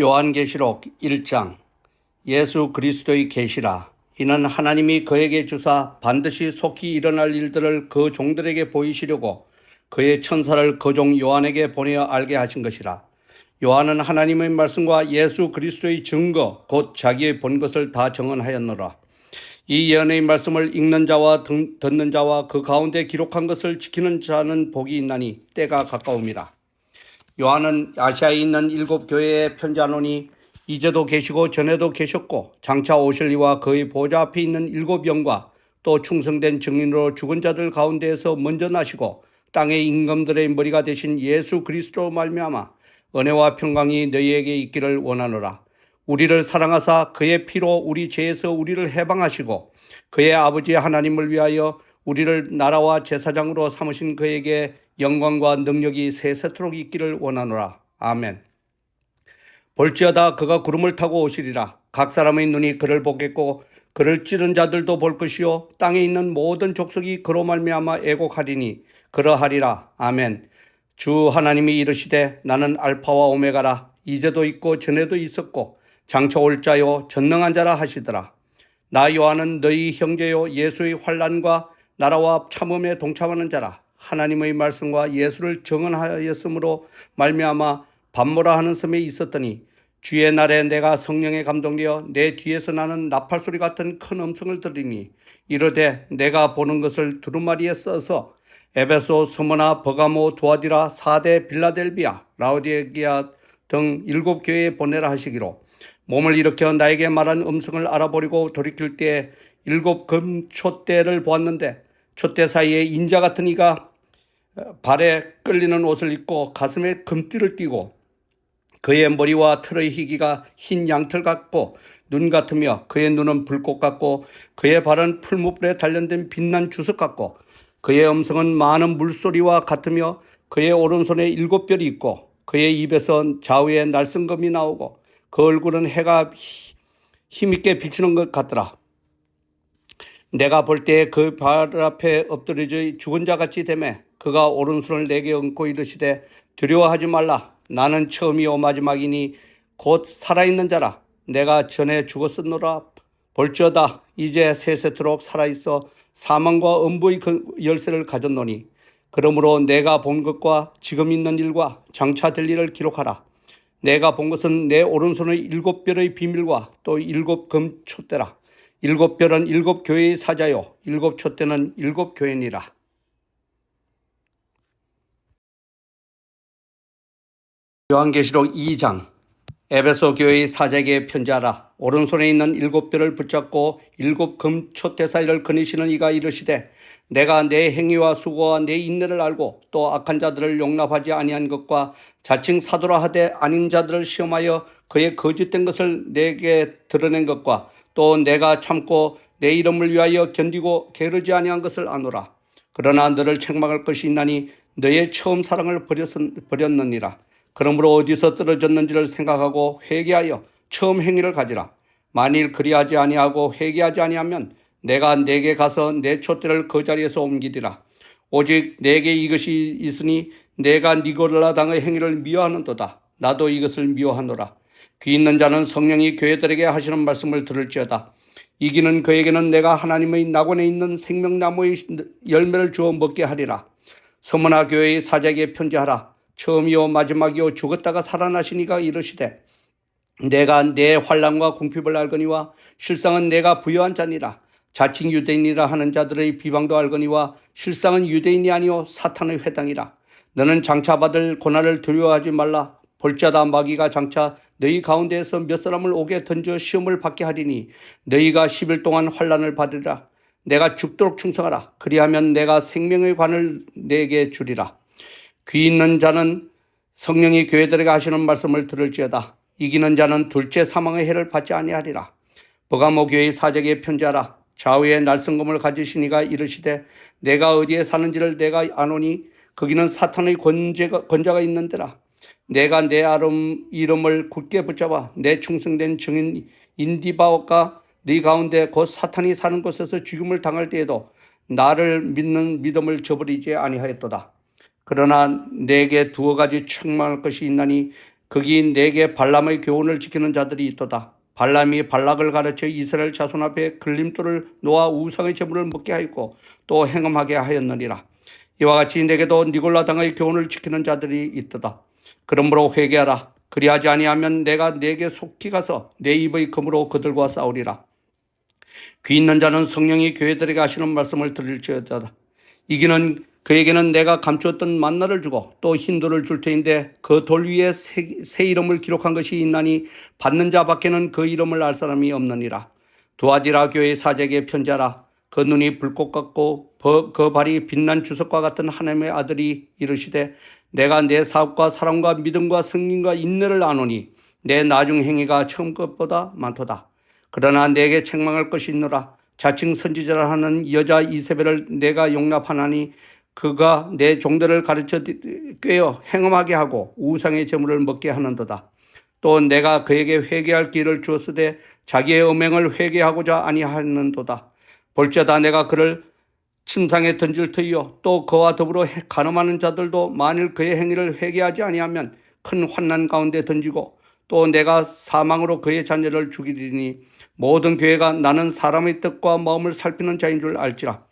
요한계시록 1장. 예수 그리스도의 계시라. 이는 하나님이 그에게 주사 반드시 속히 일어날 일들을 그 종들에게 보이시려고 그의 천사를 그 종 요한에게 보내어 알게 하신 것이라. 요한은 하나님의 말씀과 예수 그리스도의 증거 곧 자기의 본 것을 다 증언하였노라. 이 예언의 말씀을 읽는 자와 듣는 자와 그 가운데 기록한 것을 지키는 자는 복이 있나니 때가 가까움이라. 요한은 아시아에 있는 7교회에 편지하노니 이제도 계시고 전에도 계셨고 장차 오실 이와 그의 보좌 앞에 있는 7영과 또 충성된 증인으로 죽은 자들 가운데에서 먼저 나시고 땅의 임금들의 머리가 되신 예수 그리스도로 말미암아 은혜와 평강이 너희에게 있기를 원하노라. 우리를 사랑하사 그의 피로 우리 죄에서 우리를 해방하시고 그의 아버지 하나님을 위하여 우리를 나라와 제사장으로 삼으신 그에게 영광과 능력이 세세토록 있기를 원하노라. 아멘. 볼지어다 그가 구름을 타고 오시리라. 각 사람의 눈이 그를 보겠고 그를 찌른 자들도 볼 것이요 땅에 있는 모든 족속이 그로 말미암아 애곡하리니 그러하리라. 아멘. 주 하나님이 이르시되 나는 알파와 오메가라. 이제도 있고 전에도 있었고 장차 올 자요 전능한 자라 하시더라. 나 요한은 너희 형제요 예수의 환난과 나라와 참음에 동참하는 자라. 하나님의 말씀과 예수를 증언하였으므로 말미암아 밤모라 하는 섬에 있었더니 주의 날에 내가 성령에 감동되어 내 뒤에서 나는 나팔소리 같은 큰 음성을 들으니 이르되 내가 보는 것을 두루마리에 써서 에베소, 스무나, 버가모, 두아디라, 사데, 빌라델비아, 라오디게아 등 7교회에 보내라 하시기로 몸을 일으켜 나에게 말한 음성을 알아버리고 돌이킬 때에 7금 촛대를 보았는데 촛대 사이에 인자 같은 이가 발에 끌리는 옷을 입고 가슴에 금띠를 띠고 그의 머리와 털의 희기가 흰 양털 같고 눈 같으며 그의 눈은 불꽃 같고 그의 발은 풀무불에 단련된 빛난 주석 같고 그의 음성은 많은 물소리와 같으며 그의 오른손에 7별이 있고 그의 입에서 좌우에 날성검이 나오고 그 얼굴은 해가 힘있게 비치는 것 같더라. 내가 볼 때에 그 발 앞에 엎드려져 죽은 자 같이 되매 그가 오른손을 내게 얹고 이르시되 두려워하지 말라. 나는 처음이요 마지막이니 곧 살아있는 자라. 내가 전에 죽었었노라. 볼지어다 이제 세세토록 살아있어 사망과 음부의 열쇠를 가졌노니 그러므로 내가 본 것과 지금 있는 일과 장차 될 일을 기록하라. 내가 본 것은 내 오른손의 7별의 비밀과 또 7금 촛대라. 7별은 7교회의 사자요 7촛대는 7교회니라. 요한계시록 2장. 에베소 교회의 사자에게 편지하라. 오른손에 있는 7별을 붙잡고 7금 촛대 사이를 거니시는 이가 이르시되 내가 내 행위와 수고와 내 인내를 알고 또 악한 자들을 용납하지 아니한 것과 자칭 사도라 하되 아닌 자들을 시험하여 그의 거짓된 것을 내게 드러낸 것과 또 내가 참고 내 이름을 위하여 견디고 게으르지 아니한 것을 아노라. 그러나 너를 책망할 것이 있나니 너의 처음 사랑을 버렸느니라. 그러므로 어디서 떨어졌는지를 생각하고 회개하여 처음 행위를 가지라. 만일 그리하지 아니하고 회개하지 아니하면 내가 내게 가서 내 촛대를 그 자리에서 옮기리라. 오직 내게 이것이 있으니 내가 니고라당의 행위를 미워하는도다. 나도 이것을 미워하노라. 귀 있는 자는 성령이 교회들에게 하시는 말씀을 들을지어다. 이기는 그에게는 내가 하나님의 낙원에 있는 생명나무의 열매를 주어 먹게 하리라. 서머나 교회의 사자에게 편지하라. 처음이요 마지막이요 죽었다가 살아나신 이가 이르시되 내가 내 환난과 궁핍을 알거니와 실상은 내가 부여한 자니라. 자칭 유대인이라 하는 자들의 비방도 알거니와 실상은 유대인이 아니요 사탄의 회당이라. 너는 장차 받을 고난을 두려워하지 말라. 볼지어다 마귀가 장차 너희 가운데에서 몇 사람을 옥에 던져 시험을 받게 하리니 너희가 10일 동안 환난을 받으리라. 내가 죽도록 충성하라. 그리하면 내가 생명의 관을 내게 주리라. 귀 있는 자는 성령이 교회들에게 하시는 말씀을 들을지어다. 이기는 자는 둘째 사망의 해를 받지 아니하리라. 버가모 교회의 사자에게 편지하라. 좌우에 날성검을 가지신 이가 이르시되 내가 어디에 사는지를 내가 아노니 거기는 사탄의 권자가 있는 데라. 내가 내 이름을 굳게 붙잡아 내 충성된 증인 인디바오가 네 가운데 곧 사탄이 사는 곳에서 죽임을 당할 때에도 나를 믿는 믿음을 저버리지 아니하였도다. 그러나 내게 2가지 책망할 것이 있나니 거기 내게 발람의 교훈을 지키는 자들이 있도다. 발람이 발락을 가르쳐 이스라엘 자손 앞에 걸림돌을 놓아 우상의 제물을 먹게 하였고 또 행음하게 하였느니라. 이와 같이 내게도 니골라 당의 교훈을 지키는 자들이 있도다. 그러므로 회개하라. 그리하지 아니하면 내가 네게 속히 가서 내 입의 검으로 그들과 싸우리라. 귀 있는 자는 성령이 교회들에게 하시는 말씀을 들을지어다. 이기는 그에게는 내가 감추었던 만나를 주고 또 흰 돌을 줄 터인데 그 돌 위에 새 이름을 기록한 것이 있나니 받는 자 밖에는 그 이름을 알 사람이 없느니라. 두아디라 교회의 사제에게 편지하라. 그 눈이 불꽃 같고 그 발이 빛난 주석과 같은 하나님의 아들이 이르시되 내가 내 사업과 사랑과 믿음과 성김과 인내를 아노니 내 나중 행위가 처음 것보다 많도다. 그러나 내게 책망할 것이 있노라. 자칭 선지자라 하는 여자 이세벨을 내가 용납하나니 그가 내 종들을 가르쳐 꿰어 행음하게 하고 우상의 제물을 먹게 하는도다. 또 내가 그에게 회개할 기회를 주었으되 자기의 음행을 회개하고자 아니하는도다. 볼지어다 내가 그를 침상에 던질 터이요 또 그와 더불어 간음하는 자들도 만일 그의 행위를 회개하지 아니하면 큰 환난 가운데 던지고 또 내가 사망으로 그의 자녀를 죽이리니 모든 교회가 나는 사람의 뜻과 마음을 살피는 자인 줄 알지라.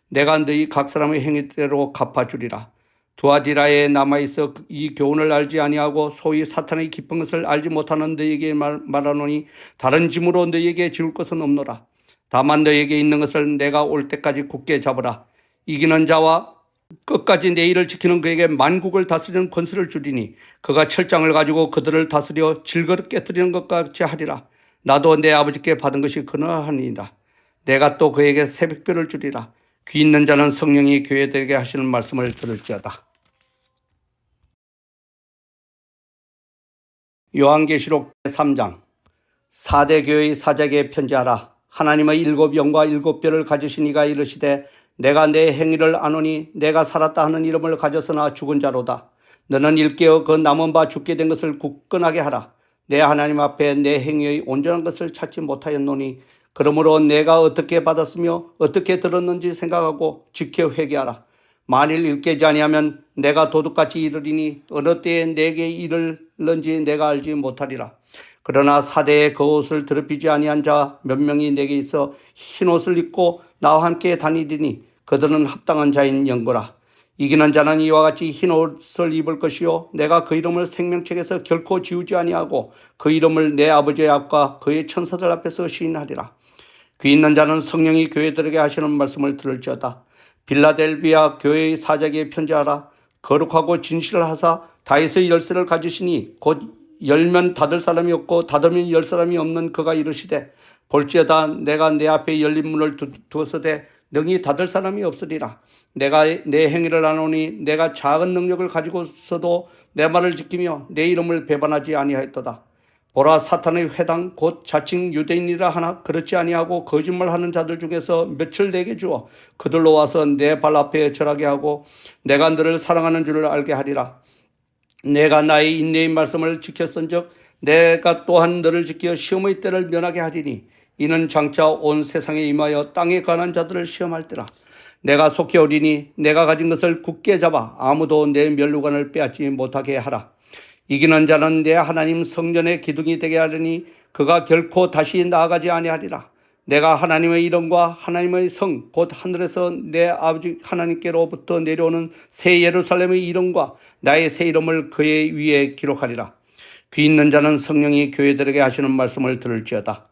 내가 너희 각 사람의 행위대로 갚아주리라. 두아디라에 남아있어 이 교훈을 알지 아니하고 소위 사탄의 깊은 것을 알지 못하는 너희에게 말하노니 다른 짐으로 너희에게 지울 것은 없노라. 다만 너희에게 있는 것을 내가 올 때까지 굳게 잡으라. 이기는 자와 끝까지 내 일을 지키는 그에게 만국을 다스리는 권세를 주리니 그가 철장을 가지고 그들을 다스려 질거릇 깨뜨리는 것 같이 하리라. 나도 내 아버지께 받은 것이 그러하니이다. 내가 또 그에게 새벽별을 주리라. 귀 있는 자는 성령이 교회들에게 하시는 말씀을 들을지어다. 요한계시록 3장. 4대 교회의 사제에게 편지하라. 하나님의 7영과 7별을 가지신 이가 이르시되 내가 내 행위를 아노니 내가 살았다 하는 이름을 가졌으나 죽은 자로다. 너는 일깨어 그 남은 바 죽게 된 것을 굳건하게 하라. 내 하나님 앞에 내 행위의 온전한 것을 찾지 못하였노니 그러므로 내가 어떻게 받았으며 어떻게 들었는지 생각하고 지켜 회개하라. 만일 일깨지 아니하면 내가 도둑같이 이르리니 어느 때에 내게 이르는지 내가 알지 못하리라. 그러나 사대에 그 옷을 더럽히지 아니한 자 몇 명이 내게 있어 흰옷을 입고 나와 함께 다니리니 그들은 합당한 자인 연고라. 이기는 자는 이와 같이 흰옷을 입을 것이요 내가 그 이름을 생명책에서 결코 지우지 아니하고 그 이름을 내 아버지의 앞과 그의 천사들 앞에서 시인하리라. 귀 있는 자는 성령이 교회들에게 하시는 말씀을 들을지어다. 빌라델비아 교회의 사제에게 편지하라. 거룩하고 진실하사 다윗의 열쇠를 가지시니 곧 열면 닫을 사람이 없고 닫으면 열 사람이 없는 그가 이르시되 볼지어다 내가 내 앞에 열린 문을 두었으되 능히 닫을 사람이 없으리라. 내가 내 행위를 아노니 내가 작은 능력을 가지고서도 내 말을 지키며 내 이름을 배반하지 아니하였도다. 보라 사탄의 회당 곧 자칭 유대인이라 하나 그렇지 아니하고 거짓말하는 자들 중에서 몇을 내게 주어 그들로 와서 내 발 앞에 절하게 하고 내가 너를 사랑하는 줄을 알게 하리라. 내가 나의 인내의 말씀을 지켰은즉 내가 또한 너를 지켜 시험의 때를 면하게 하리니 이는 장차 온 세상에 임하여 땅에 관한 자들을 시험할 때라. 내가 속히 오리니 내가 가진 것을 굳게 잡아 아무도 내 면류관을 빼앗지 못하게 하라. 이기는 자는 내 하나님 성전의 기둥이 되게 하리니 그가 결코 다시 나아가지 아니하리라. 내가 하나님의 이름과 하나님의 성 곧 하늘에서 내 아버지 하나님께로부터 내려오는 새 예루살렘의 이름과 나의 새 이름을 그의 위에 기록하리라. 귀 있는 자는 성령이 교회들에게 하시는 말씀을 들을지어다.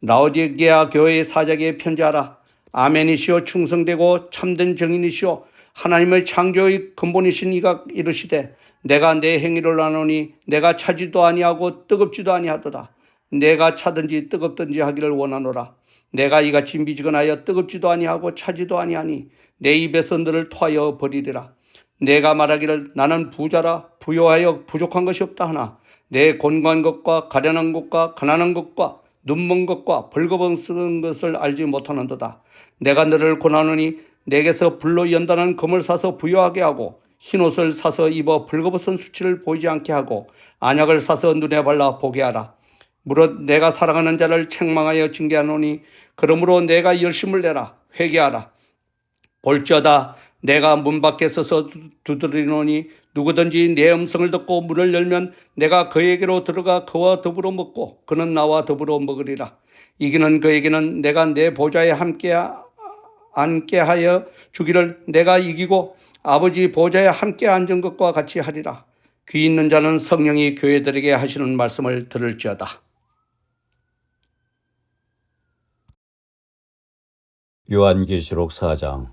라오디게아 교회의 사제에게 편지하라. 아멘이시오 충성되고 참된 정인이시오 하나님의 창조의 근본이신 이가 이르시되 내가 내 행위를 아노니 내가 차지도 아니하고 뜨겁지도 아니하도다. 내가 차든지 뜨겁든지 하기를 원하노라. 내가 이같이 미지근하여 뜨겁지도 아니하고 차지도 아니하니 내 입에서 너를 토하여 버리리라. 내가 말하기를 나는 부자라 부요하여 부족한 것이 없다 하나 내 곤고한 것과 가련한 것과 가난한 것과 눈먼 것과 벌거벗은 것을 알지 못하는도다. 내가 너를 권하노니 내게서 불로 연단한 금을 사서 부요하게 하고 흰옷을 사서 입어 벌거벗은 수치를 보이지 않게 하고 안약을 사서 눈에 발라 보게 하라. 무릇 내가 사랑하는 자를 책망하여 징계하노니 그러므로 내가 열심을 내라. 회개하라. 볼지어다 내가 문 밖에 서서 두드리노니 누구든지 내 음성을 듣고 문을 열면 내가 그에게로 들어가 그와 더불어 먹고 그는 나와 더불어 먹으리라. 이기는 그에게는 내가 내 보좌에 함께 앉게 하여 주기를 내가 이기고 아버지 보좌에 함께 앉은 것과 같이 하리라. 귀 있는 자는 성령이 교회들에게 하시는 말씀을 들을지어다. 요한계시록 4장.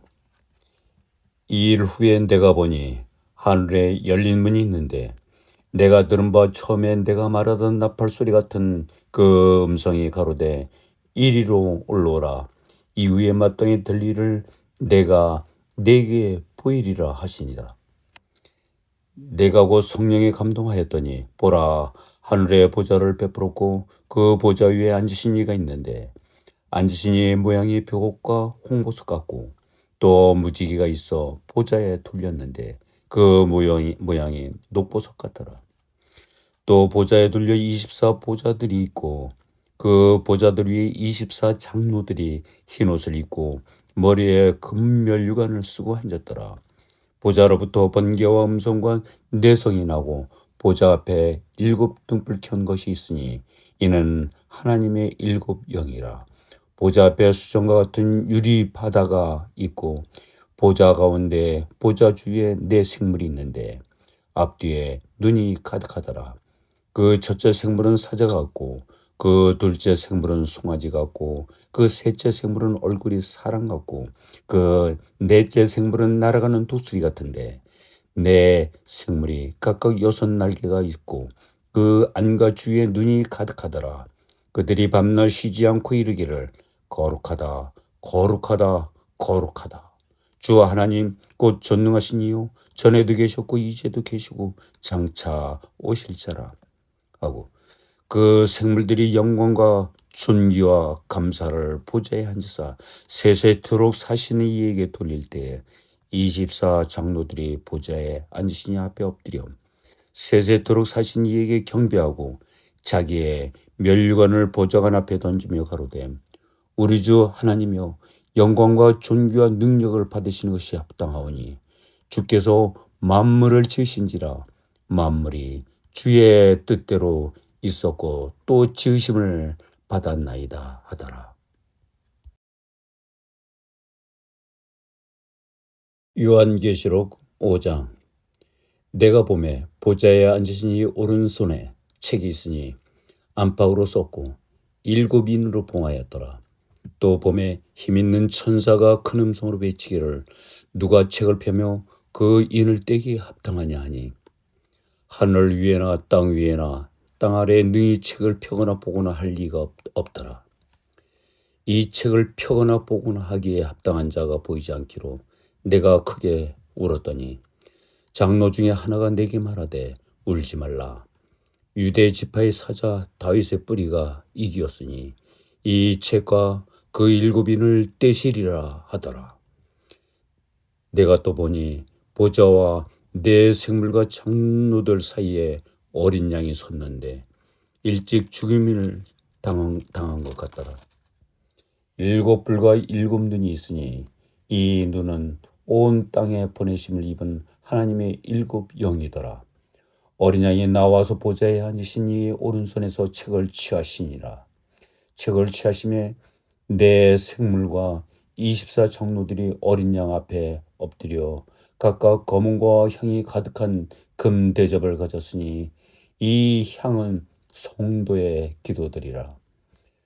이 일 후에 내가 보니 하늘에 열린 문이 있는데 내가 들은 바 처음에 내가 말하던 나팔소리 같은 그 음성이 가로되 이리로 올라오라. 이후에 마땅히 들리를 내가 네게 보이리라 하시니라. 내가 곧 성령에 감동하였더니 보라, 하늘에 보좌를 베풀었고 그 보좌 위에 앉으신 이가 있는데 앉으신 이의 모양이 벽옥과 홍보석 같고 또 무지개가 있어 보좌에 둘렸는데 그 모양이 녹보석 같더라. 또 보좌에 둘려 24 보좌들이 있고 그 보좌들 위에 24 장로들이 흰옷을 입고 머리에 금면류관을 쓰고 앉았더라. 보좌로부터 번개와 음성과 내성이 나고 보좌 앞에 7 등불 켠 것이 있으니 이는 하나님의 7 영이라. 보좌 앞에 수정과 같은 유리 바다가 있고 보좌 가운데 보좌 주위에 4 생물이 있는데 앞뒤에 눈이 가득하더라. 그 첫째 생물은 사자 같고 그 둘째 생물은 송아지 같고 그 셋째 생물은 얼굴이 사람 같고 그 넷째 생물은 날아가는 독수리 같은데 네 생물이 각각 6 날개가 있고 그 안과 주위에 눈이 가득하더라. 그들이 밤낮 쉬지 않고 이르기를 거룩하다 거룩하다 거룩하다. 주 하나님 곧 전능하신 이요 전에도 계셨고 이제도 계시고 장차 오실 자라 하고 그 생물들이 영광과 존귀와 감사를 보좌에 앉으사 세세토록 사시는 이에게 돌릴 때에 24 장로들이 보좌에 앉으신 이 앞에 엎드려 세세토록 사신 이에게 경배하고 자기의 면류관을 보좌관 앞에 던지며 가로되 우리 주 하나님이여 영광과 존귀와 능력을 받으시는 것이 합당하오니 주께서 만물을 지으신지라 만물이 주의 뜻대로 있었고 또 지으심을 받았나이다 하더라. 요한계시록 5장. 내가 보매 보좌에 앉으신 이 오른손에 책이 있으니 안팎으로 썼고 7 인으로 봉하였더라. 또 보매 힘있는 천사가 큰 음성으로 외치기를 누가 책을 펴며 그 인을 떼기에 합당하냐 하니 하늘 위에나 땅 위에나 땅 아래에 능히 책을 펴거나 보거나 할 리가 없더라. 이 책을 펴거나 보거나 하기에 합당한 자가 보이지 않기로 내가 크게 울었더니 장로 중에 하나가 내게 말하되 울지 말라. 유대 지파의 사자 다윗의 뿌리가 이기었으니 이 책과 그 7 인을 떼시리라 하더라. 내가 또 보니 보좌와 네 생물과 장로들 사이에 어린 양이 섰는데 일찍 죽임을 당한 것 같더라. 7 뿔과 7 눈이 있으니 이 눈은 온 땅에 보내심을 입은 하나님의 7 영이더라. 어린 양이 나와서 보좌에 앉으신 이 오른손에서 책을 취하시니라. 책을 취하심에 네 생물과 24 장로들이 어린 양 앞에 엎드려 각각 검은과 향이 가득한 금 대접을 가졌으니 이 향은 성도의 기도들이라.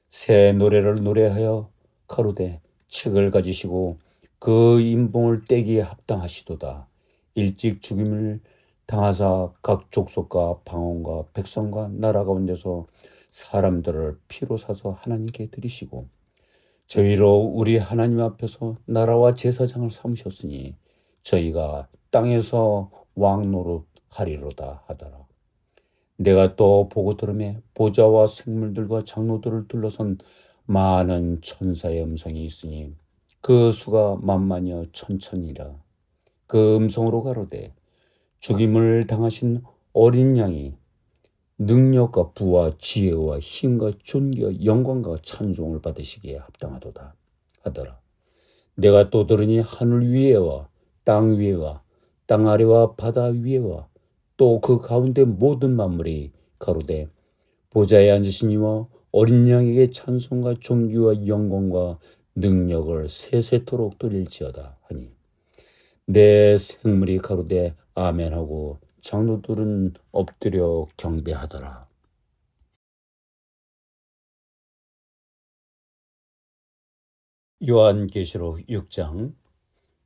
새 노래를 노래하여 가로되 책을 가지시고 그 인봉을 떼기에 합당하시도다. 일찍 죽임을 당하사 각 족속과 방언과 백성과 나라 가운데서 사람들을 피로 사서 하나님께 드리시고 저희로 우리 하나님 앞에서 나라와 제사장을 삼으셨으니 저희가 땅에서 왕 노릇 하리로다 하더라. 내가 또 보고 들으매 보좌와 생물들과 장로들을 둘러선 많은 천사의 음성이 있으니 그 수가 만만이여 천천이라. 그 음성으로 가로되 죽임을 당하신 어린 양이 능력과 부와 지혜와 힘과 존귀와 영광과 찬송을 받으시기에 합당하도다 하더라. 내가 또 들으니 하늘 위에와 땅 위에와 땅 아래와 바다 위에와 또 그 가운데 모든 만물이 가로되 보좌에 앉으신 이와 어린 양에게 찬송과 존귀와 영광과 능력을 세세토록 돌릴지어다 하니 내 생물이 가로되 아멘하고 장로들은 엎드려 경배하더라. 요한계시록 6장.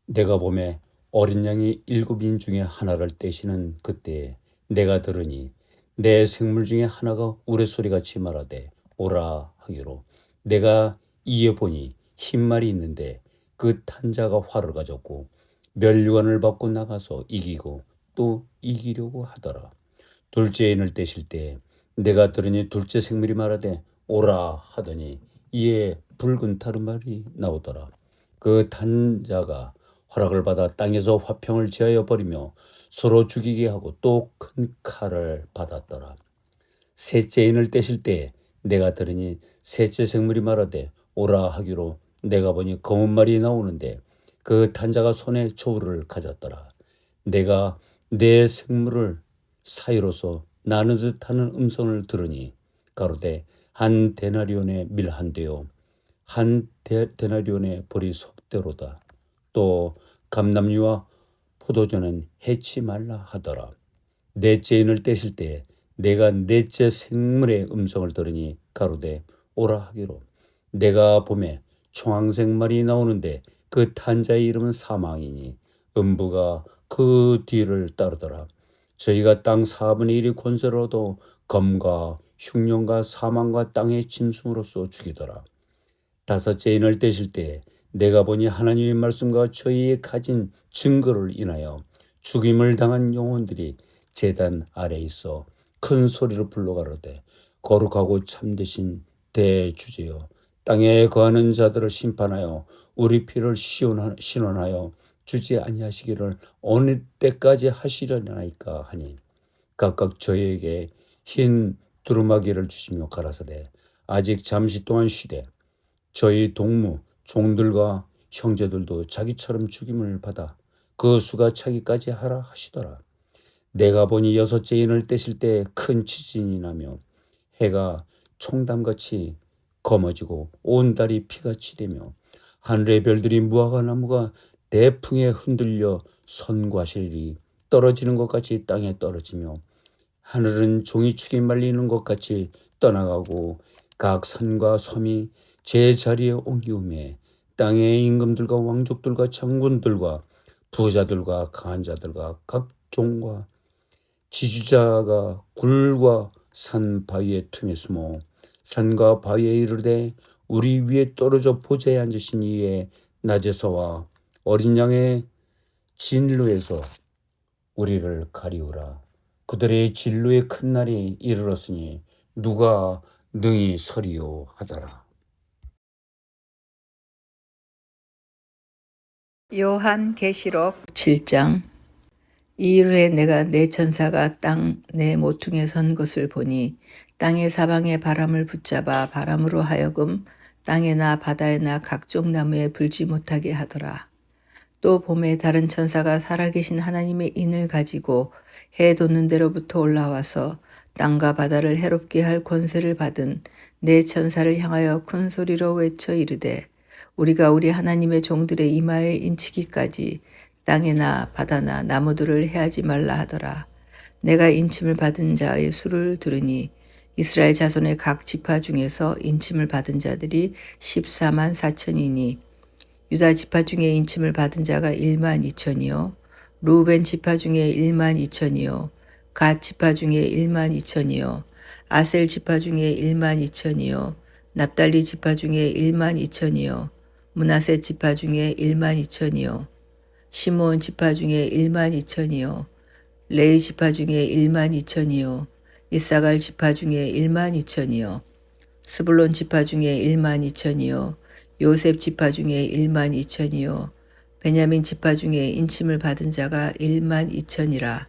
내가 보매 어린 양이 7인 중에 하나를 떼시는 그때에 내가 들으니 내 생물 중에 하나가 우레소리같이 말하되 오라 하기로 내가 이에 보니 흰 말이 있는데 그 탄 자가 활을 가졌고 면류관을 받고 나가서 이기고 또 이기려고 하더라. 둘째 인을 떼실 때 내가 들으니 둘째 생물이 말하되 오라 하더니 이에 붉은 타르말이 나오더라. 그 탄 자가 허락을 받아 땅에서 화평을 지하여 버리며 서로 죽이게 하고 또 큰 칼을 받았더라. 셋째 인을 떼실 때 내가 들으니 셋째 생물이 말하되 오라 하기로 내가 보니 검은 말이 나오는데 그 탄 자가 손에 저울을 가졌더라. 내가 내 생물을 사이로서 나는 듯하는 음성을 들으니 가로되 한 데나리온의 밀 한 대요 한 데나리온의 보리 속대로다. 또 감람류와 포도주는 해치 말라 하더라. 넷째 인을 떼실 때 내가 넷째 생물의 음성을 들으니 가로되 오라 하기로 내가 보매 청황색 말이 나오는데 그 탄자의 이름은 사망이니 음부가 그 뒤를 따르더라. 저희가 땅 4분의 1이 권세를 얻어 검과 흉년과 사망과 땅의 짐승으로서 죽이더라. 다섯째 인을 떼실 때 내가 보니 하나님의 말씀과 저희의 가진 증거를 인하여 죽임을 당한 영혼들이 제단 아래 있어 큰 소리로 불러 가로되 거룩하고 참되신 대주제여 땅에 거하는 자들을 심판하여 우리 피를 신원하여 주지 아니하시기를 어느 때까지 하시려나이까 하니 각각 저희에게 흰 두루마기를 주시며 가라사대 아직 잠시 동안 쉬되 저희 동무 종들과 형제들도 자기처럼 죽임을 받아 그 수가 차기까지 하라 하시더라. 내가 보니 여섯째 인을 떼실 때 큰 지진이 나며 해가 총담같이 검어지고 온 달이 피같이 되며 하늘의 별들이 무화과 나무가 대풍에 흔들려 선과실이 떨어지는 것 같이 땅에 떨어지며 하늘은 종이축이 말리는 것 같이 떠나가고 각 산과 섬이 제 자리에 옮기우매 땅의 임금들과 왕족들과 장군들과 부자들과 강한 자들과 각 종과 지주자가 굴과 산 바위의 틈에 숨어 산과 바위에 이르되 우리 위에 떨어져 보좌에 앉으신 이의 낮에서와 어린 양의 진로에서 우리를 가리우라. 그들의 진로의 큰 날이 이르렀으니 누가 능히 서리요 하더라. 요한계시록 7장. 이일에 내가 내 천사가 땅 내 모퉁에 선 것을 보니 땅의 사방에 바람을 붙잡아 바람으로 하여금 땅에나 바다에나 각종 나무에 불지 못하게 하더라. 또 봄에 다른 천사가 살아계신 하나님의 인을 가지고 해 돋는 데로부터 올라와서 땅과 바다를 해롭게 할 권세를 받은 내 천사를 향하여 큰 소리로 외쳐 이르되 우리가 우리 하나님의 종들의 이마에 인치기까지 땅에나 바다나 나무들을 해하지 말라 하더라. 내가 인침을 받은 자의 수를 들으니 이스라엘 자손의 각 지파 중에서 인침을 받은 자들이 14만 4천이니 유다 지파 중에 인침을 받은 자가 1만 2천이요 루벤 지파 중에 1만 2천이요 갓 지파 중에 1만 2천이요 아셀 지파 중에 1만 2천이요 납달리 지파 중에 1만 2천이요 므낫세 지파 중에 1만 2천이요 시므온 지파 중에 1만 2천이요 레위 지파 중에 1만 2천이요 이사갈 지파 중에 1만 2천이요 스불론 지파 중에 1만 2천이요 요셉 지파 중에 1만 2천이요 베냐민 지파 중에 인침을 받은 자가 1만 2천이라.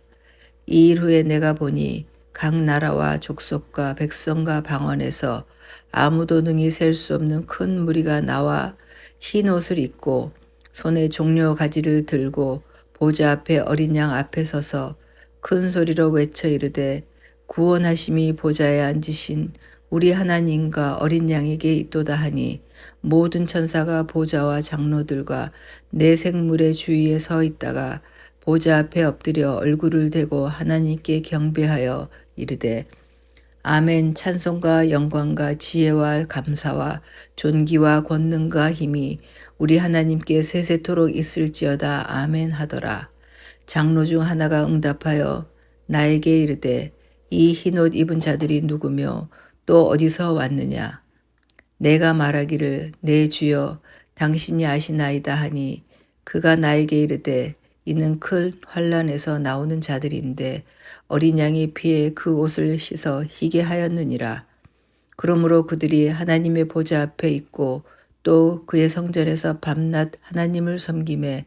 이 일 후에 내가 보니 각 나라와 족속과 백성과 방언에서 아무도 능히 셀 수 없는 큰 무리가 나와 흰 옷을 입고 손에 종려 가지를 들고 보좌 앞에 어린 양 앞에 서서 큰 소리로 외쳐 이르되 구원하심이 보좌에 앉으신 우리 하나님과 어린 양에게 있도다 하니 모든 천사가 보좌와 장로들과 네 생물의 주위에 서 있다가 보좌 앞에 엎드려 얼굴을 대고 하나님께 경배하여 이르되 아멘. 찬송과 영광과 지혜와 감사와 존귀와 권능과 힘이 우리 하나님께 세세토록 있을지어다. 아멘 하더라. 장로 중 하나가 응답하여 나에게 이르되 이 흰옷 입은 자들이 누구며 또 어디서 왔느냐. 내가 말하기를 내 주여 당신이 아시나이다 하니 그가 나에게 이르되 이는 큰 환란에서 나오는 자들인데 어린 양의 피에 그 옷을 씻어 희게 하였느니라. 그러므로 그들이 하나님의 보좌 앞에 있고 또 그의 성전에서 밤낮 하나님을 섬김에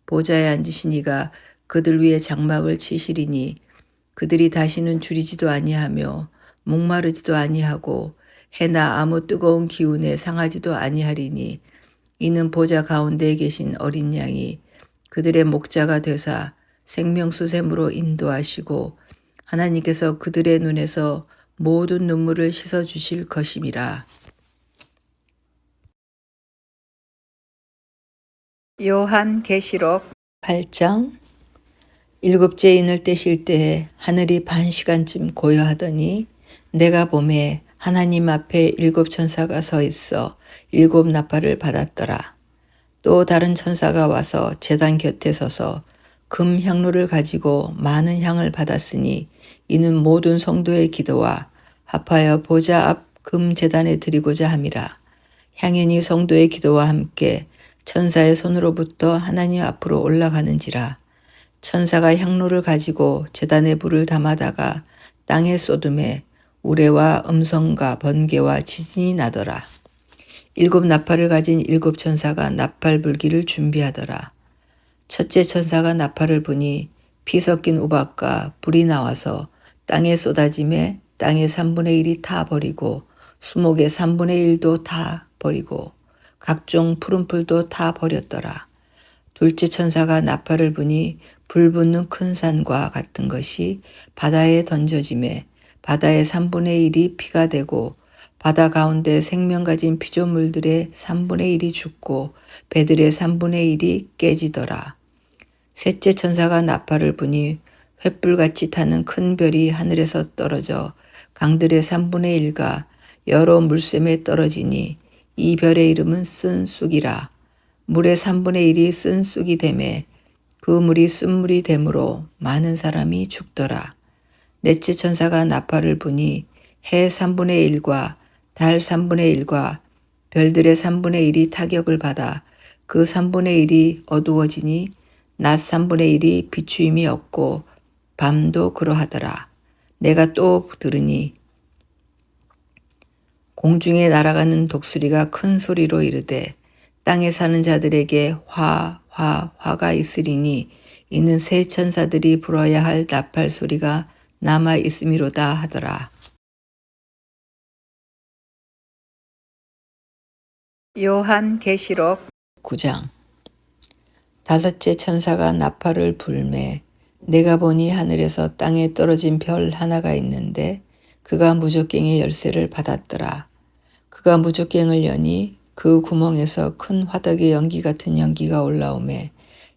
보좌에 앉으신 이가 그들 위에 장막을 치시리니 그들이 다시는 줄이지도 아니하며 목마르지도 아니하고 해나 아무 뜨거운 기운에 상하지도 아니하리니 이는 보좌 가운데에 계신 어린 양이 그들의 목자가 되사 생명수샘으로 인도하시고 하나님께서 그들의 눈에서 모든 눈물을 씻어 주실 것임이라. 요한계시록 8장. 일곱째 인을 떼실 때에 하늘이 반 시간쯤 고요하더니 내가 보매 하나님 앞에 일곱 천사가 서 있어 일곱 나팔을 받았더라. 또 다른 천사가 와서 제단 곁에 서서 금 향로를 가지고 많은 향을 받았으니 이는 모든 성도의 기도와 합하여 보좌 앞 금 제단에 드리고자 함이라. 향연이 성도의 기도와 함께 천사의 손으로부터 하나님 앞으로 올라가는지라. 천사가 향로를 가지고 제단에 불을 담아다가 땅에 쏟음에 우레와 음성과 번개와 지진이 나더라. 일곱 나팔을 가진 일곱 천사가 나팔 불기를 준비하더라. 첫째 천사가 나팔을 부니 피 섞인 우박과 불이 나와서 땅에 쏟아짐에 땅의 3분의 1이 타 버리고 수목의 3분의 1도 타 버리고 각종 푸른 풀도 타 버렸더라. 둘째 천사가 나팔을 부니 불 붙는 큰 산과 같은 것이 바다에 던져짐에 바다의 3분의 1이 피가 되고 바다 가운데 생명 가진 피조물들의 3분의 1이 죽고 배들의 3분의 1이 깨지더라. 셋째 천사가 나팔을 부니 횃불같이 타는 큰 별이 하늘에서 떨어져 강들의 3분의 1과 여러 물샘에 떨어지니 이 별의 이름은 쓴 쑥이라. 물의 3분의 1이 쓴 쑥이 되매 그 물이 쓴물이 되므로 많은 사람이 죽더라. 넷째 천사가 나팔을 부니 해 3분의 1과 달 3분의 1과 별들의 3분의 1이 타격을 받아 그 3분의 1이 어두워지니 낮 3분의 1이 비추임이 없고 밤도 그러하더라. 내가 또 들으니 공중에 날아가는 독수리가 큰 소리로 이르되 땅에 사는 자들에게 화가 있으리니 이는 새 천사들이 불어야 할 나팔 소리가 남아 있음이로다 하더라. 요한계시록 9장. 다섯째 천사가 나팔을 불매 내가 보니 하늘에서 땅에 떨어진 별 하나가 있는데 그가 무적갱의 열쇠를 받았더라. 그가 무적갱을 여니 그 구멍에서 큰 화덕의 연기 같은 연기가 올라오매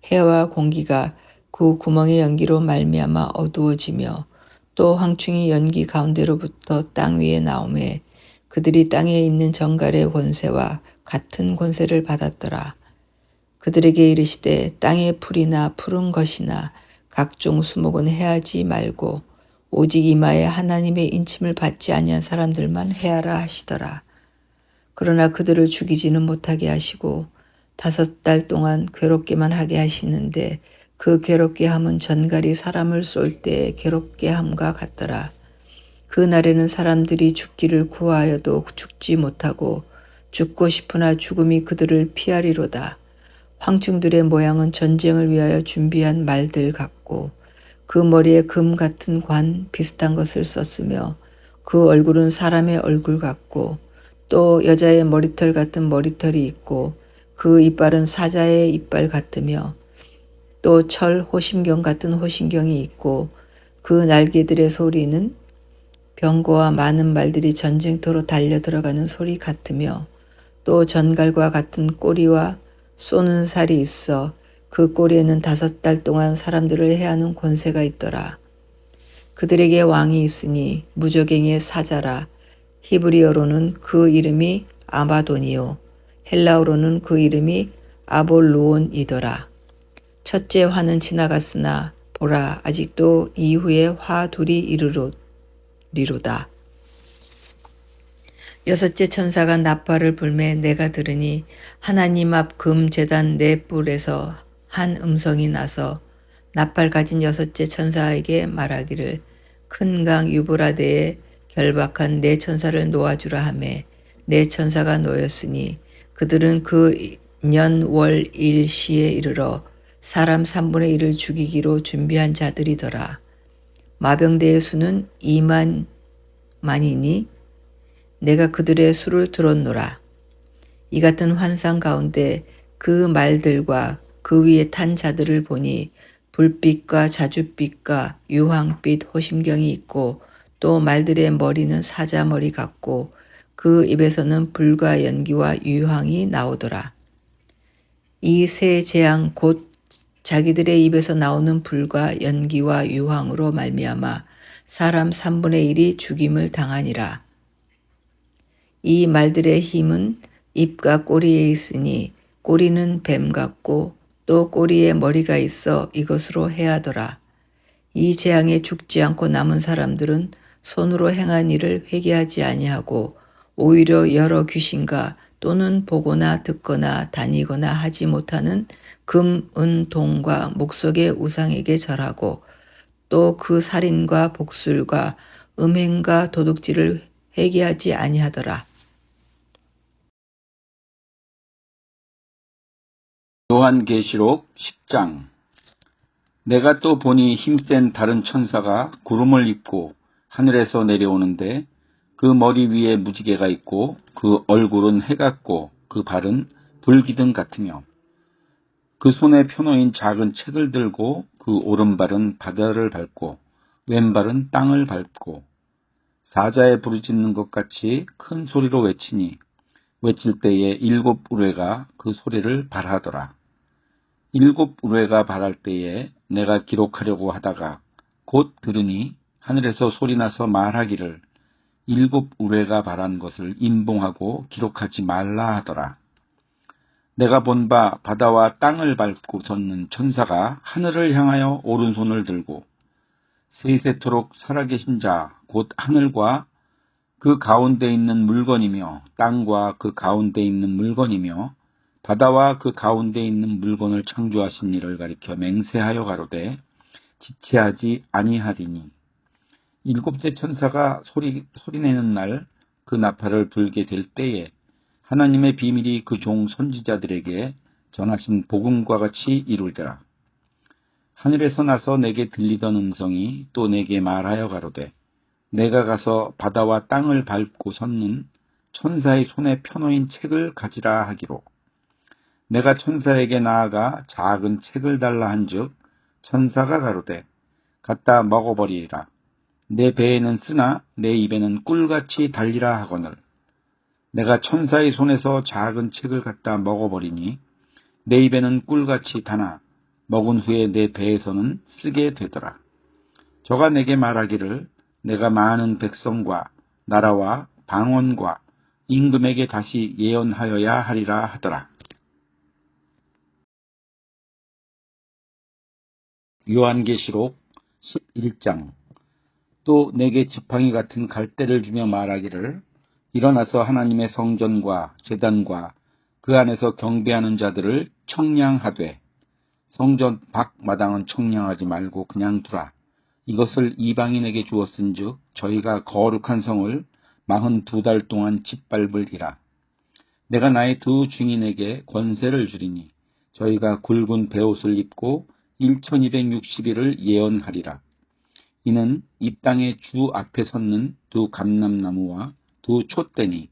해와 공기가 그 구멍의 연기로 말미암아 어두워지며 또 황충이 연기 가운데로부터 땅 위에 나오매 그들이 땅에 있는 정갈의 권세와 같은 권세를 받았더라. 그들에게 이르시되 땅의 풀이나 푸른 것이나 각종 수목은 해하지 말고 오직 이마에 하나님의 인침을 받지 아니한 사람들만 해하라 하시더라. 그러나 그들을 죽이지는 못하게 하시고 5달 동안 괴롭게만 하게 하시는데 그 괴롭게 함은 전갈이 사람을 쏠 때 괴롭게 함과 같더라. 그 날에는 사람들이 죽기를 구하여도 죽지 못하고 죽고 싶으나 죽음이 그들을 피하리로다. 황충들의 모양은 전쟁을 위하여 준비한 말들 같고 그 머리에 금 같은 관 비슷한 것을 썼으며 그 얼굴은 사람의 얼굴 같고 또 여자의 머리털 같은 머리털이 있고 그 이빨은 사자의 이빨 같으며 또 철 호심경 같은 호심경이 있고 그 날개들의 소리는 병거와 많은 말들이 전쟁터로 달려 들어가는 소리 같으며 또 전갈과 같은 꼬리와 쏘는 살이 있어 그 꼬리에는 5달 동안 사람들을 해하는 권세가 있더라. 그들에게 왕이 있으니 무저갱의 사자라. 히브리어로는 그 이름이 아마돈이요 헬라어로는 그 이름이 아볼로온이더라. 첫째 화는 지나갔으나 보라 아직도 이후에 화 둘이 이르리로다. 여섯째 천사가 나팔을 불매 내가 들으니 하나님 앞 금 제단 네 뿔에서 한 음성이 나서 나팔 가진 여섯째 천사에게 말하기를 큰 강 유브라데에 결박한 네 천사를 놓아주라 하매 네 천사가 놓였으니 그들은 그 년 월 일시에 이르러 사람 3분의 1을 죽이기로 준비한 자들이더라. 마병대의 수는 2만이니 내가 그들의 수를 들었노라. 이 같은 환상 가운데 그 말들과 그 위에 탄 자들을 보니 불빛과 자줏빛과 유황빛 호심경이 있고 또 말들의 머리는 사자머리 같고 그 입에서는 불과 연기와 유황이 나오더라. 이 세 재앙 곧 자기들의 입에서 나오는 불과 연기와 유황으로 말미암아 사람 3분의 1이 죽임을 당하니라. 이 말들의 힘은 입과 꼬리에 있으니 꼬리는 뱀 같고 또 꼬리에 머리가 있어 이것으로 해하더라. 이 재앙에 죽지 않고 남은 사람들은 손으로 행한 일을 회개하지 아니하고 오히려 여러 귀신과 또는 보거나 듣거나 다니거나 하지 못하는 금, 은, 동과 목석의 우상에게 절하고 또 그 살인과 복술과 음행과 도둑질을 회개하지 아니하더라. 요한계시록 10장. 내가 또 보니 힘센 다른 천사가 구름을 입고 하늘에서 내려오는데 그 머리 위에 무지개가 있고 그 얼굴은 해 같고 그 발은 불기둥 같으며 그 손에 펴놓인 작은 책을 들고 그 오른발은 바다를 밟고 왼발은 땅을 밟고 사자에 부르짖는 것 같이 큰 소리로 외치니 외칠 때에 7 우레가 그 소리를 발하더라. 7 우레가 발할 때에 내가 기록하려고 하다가 곧 들으니 하늘에서 소리나서 말하기를 7 우레가 발한 것을 임봉하고 기록하지 말라 하더라. 내가 본 바 바다와 땅을 밟고 섰는 천사가 하늘을 향하여 오른손을 들고 세세토록 살아계신 자 곧 하늘과 그 가운데 있는 물건이며 땅과 그 가운데 있는 물건이며 바다와 그 가운데 있는 물건을 창조하신 이를 가리켜 맹세하여 가로되 지체하지 아니하리니 7째 천사가 소리내는 날 그 나팔을 불게 될 때에 하나님의 비밀이 그 종 선지자들에게 전하신 복음과 같이 이루리라. 하늘에서 나서 내게 들리던 음성이 또 내게 말하여 가로되 내가 가서 바다와 땅을 밟고 섰는 천사의 손에 펴놓인 책을 가지라 하기로 내가 천사에게 나아가 작은 책을 달라 한즉 천사가 가로되 갖다 먹어버리리라. 내 배에는 쓰나 내 입에는 꿀같이 달리라 하거늘 내가 천사의 손에서 작은 책을 갖다 먹어버리니 내 입에는 꿀같이 다나 먹은 후에 내 배에서는 쓰게 되더라. 저가 내게 말하기를 내가 많은 백성과 나라와 방언과 임금에게 다시 예언하여야 하리라 하더라. 요한계시록 11장. 또 내게 지팡이 같은 갈대를 주며 말하기를 일어나서 하나님의 성전과 제단과 그 안에서 경배하는 자들을 청량하되 성전 밖 마당은 청량하지 말고 그냥 두라. 이것을 이방인에게 주었은즉 저희가 거룩한 성을 42달 동안 짓밟으리라. 내가 나의 두 증인에게 권세를 주리니 저희가 굵은 베옷을 입고 1260일을 예언하리라. 이는 이 땅의 주 앞에 섰는 두 감람나무와 두 촛대니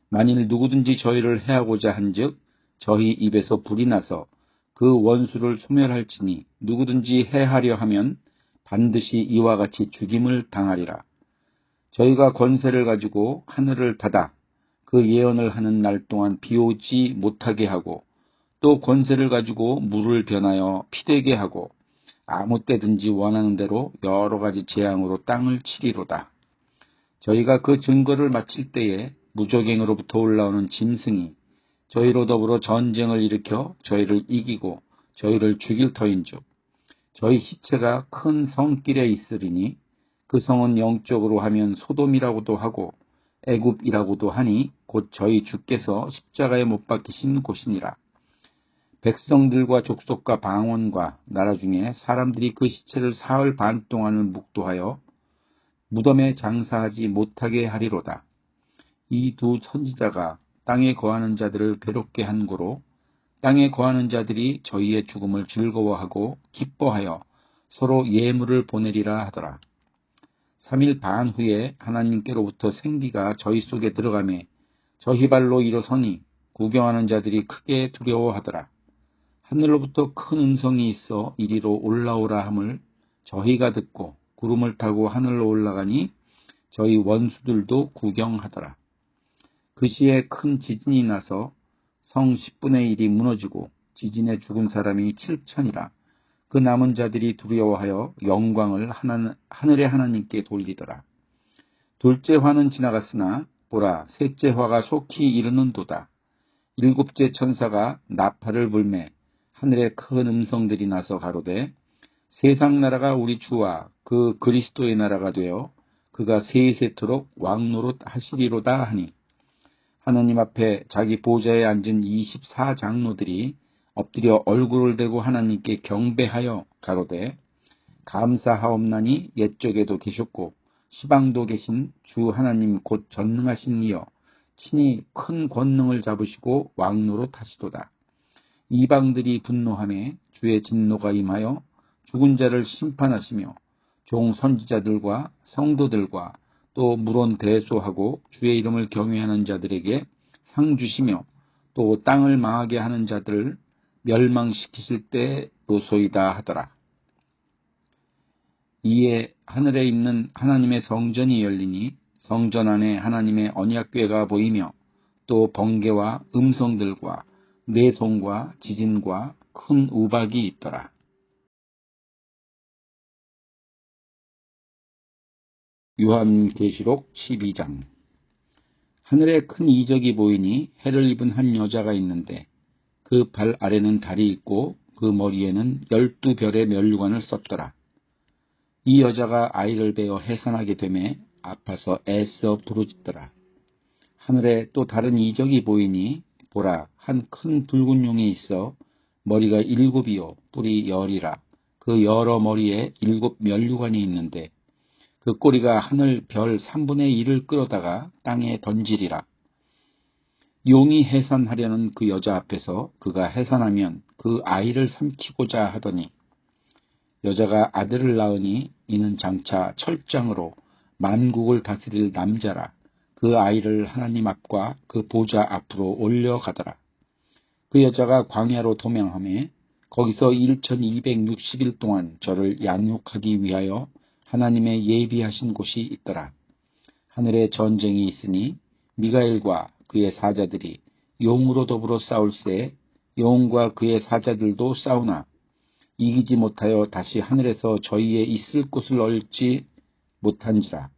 만일 누구든지 저희를 해하고자 한즉 저희 입에서 불이 나서 그 원수를 소멸할지니 누구든지 해하려 하면 반드시 이와 같이 죽임을 당하리라. 저희가 권세를 가지고 하늘을 닫아 그 예언을 하는 날 동안 비 오지 못하게 하고 또 권세를 가지고 물을 변하여 피되게 하고 아무 때든지 원하는 대로 여러 가지 재앙으로 땅을 치리로다. 저희가 그 증거를 마칠 때에 무적행으로부터 올라오는 짐승이 저희로 더불어 전쟁을 일으켜 저희를 이기고 저희를 죽일 터인즉 저희 시체가 큰 성길에 있으리니 그 성은 영적으로 하면 소돔이라고도 하고 애굽이라고도 하니 곧 저희 주께서 십자가에 못 박히신 곳이니라. 백성들과 족속과 방언과 나라 중에 사람들이 그 시체를 사흘 반 동안을 묵도하여 무덤에 장사하지 못하게 하리로다. 이 두 선지자가 땅에 거하는 자들을 괴롭게 한 고로 땅에 거하는 자들이 저희의 죽음을 즐거워하고 기뻐하여 서로 예물을 보내리라 하더라. 3일 반 후에 하나님께로부터 생기가 저희 속에 들어가매 저희 발로 일어서니 구경하는 자들이 크게 두려워하더라. 하늘로부터 큰 음성이 있어 이리로 올라오라 함을 저희가 듣고 구름을 타고 하늘로 올라가니 저희 원수들도 구경하더라. 그 시에 큰 지진이 나서 성 10분의 1이 무너지고 지진에 죽은 사람이 7천이라. 그 남은 자들이 두려워하여 영광을 하늘의 하나님께 돌리더라. 둘째 화는 지나갔으나 보라 셋째 화가 속히 이르는도다. 일곱째 천사가 나팔을 불매 하늘에 큰 음성들이 나서 가로되 세상 나라가 우리 주와 그 그리스도의 나라가 되어 그가 세세토록 왕노릇 하시리로다 하니 하나님 앞에 자기 보좌에 앉은 24장로들이 엎드려 얼굴을 대고 하나님께 경배하여 가로되 감사하옵나니 옛적에도 계셨고 시방도 계신 주 하나님 곧 전능하신 이여 친히 큰 권능을 잡으시고 왕노릇 하시도다. 이방들이 분노하매 주의 진노가 임하여 죽은 자를 심판하시며 종 선지자들과 성도들과 또 물론 대소하고 주의 이름을 경외하는 자들에게 상 주시며 또 땅을 망하게 하는 자들을 멸망시키실 때로소이다 하더라. 이에 하늘에 있는 하나님의 성전이 열리니 성전 안에 하나님의 언약궤가 보이며 또 번개와 음성들과 내송과 지진과 큰 우박이 있더라. 요한계시록 12장. 하늘에 큰 이적이 보이니 해를 입은 한 여자가 있는데 그 발 아래는 달이 있고 그 머리에는 12별의 면류관을 썼더라. 이 여자가 아이를 베어 해산하게 되매 아파서 애써 부르짖더라. 하늘에 또 다른 이적이 보이니 보라 한 큰 붉은 용이 있어 머리가 7이요 뿔이 10이라. 그 여러 머리에 7 면류관이 있는데 그 꼬리가 하늘 별 3분의 1을 끌어다가 땅에 던지리라. 용이 해산하려는 그 여자 앞에서 그가 해산하면 그 아이를 삼키고자 하더니 여자가 아들을 낳으니 이는 장차 철장으로 만국을 다스릴 남자라. 그 아이를 하나님 앞과 그 보좌 앞으로 올려가더라. 그 여자가 광야로 도망하며 거기서 1260일 동안 저를 양육하기 위하여 하나님의 예비하신 곳이 있더라. 하늘에 전쟁이 있으니 미가엘과 그의 사자들이 용으로 더불어 싸울새 용과 그의 사자들도 싸우나 이기지 못하여 다시 하늘에서 저희의 있을 곳을 얻지 못한지라.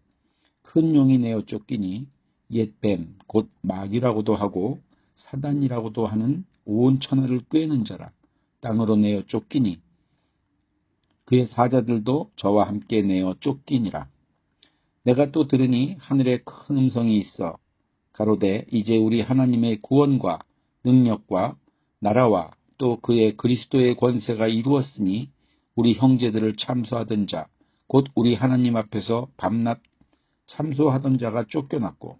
큰 용이 내어 쫓기니 옛뱀 곧 마귀라고도 하고 사단이라고도 하는 온 천하를 꿰는 자라 땅으로 내어 쫓기니 그의 사자들도 저와 함께 내어 쫓기니라. 내가 또 들으니 하늘에 큰 음성이 있어 가로되 이제 우리 하나님의 구원과 능력과 나라와 또 그의 그리스도의 권세가 이루었으니 우리 형제들을 참소하던 자 곧 우리 하나님 앞에서 밤낮 참소하던 자가 쫓겨났고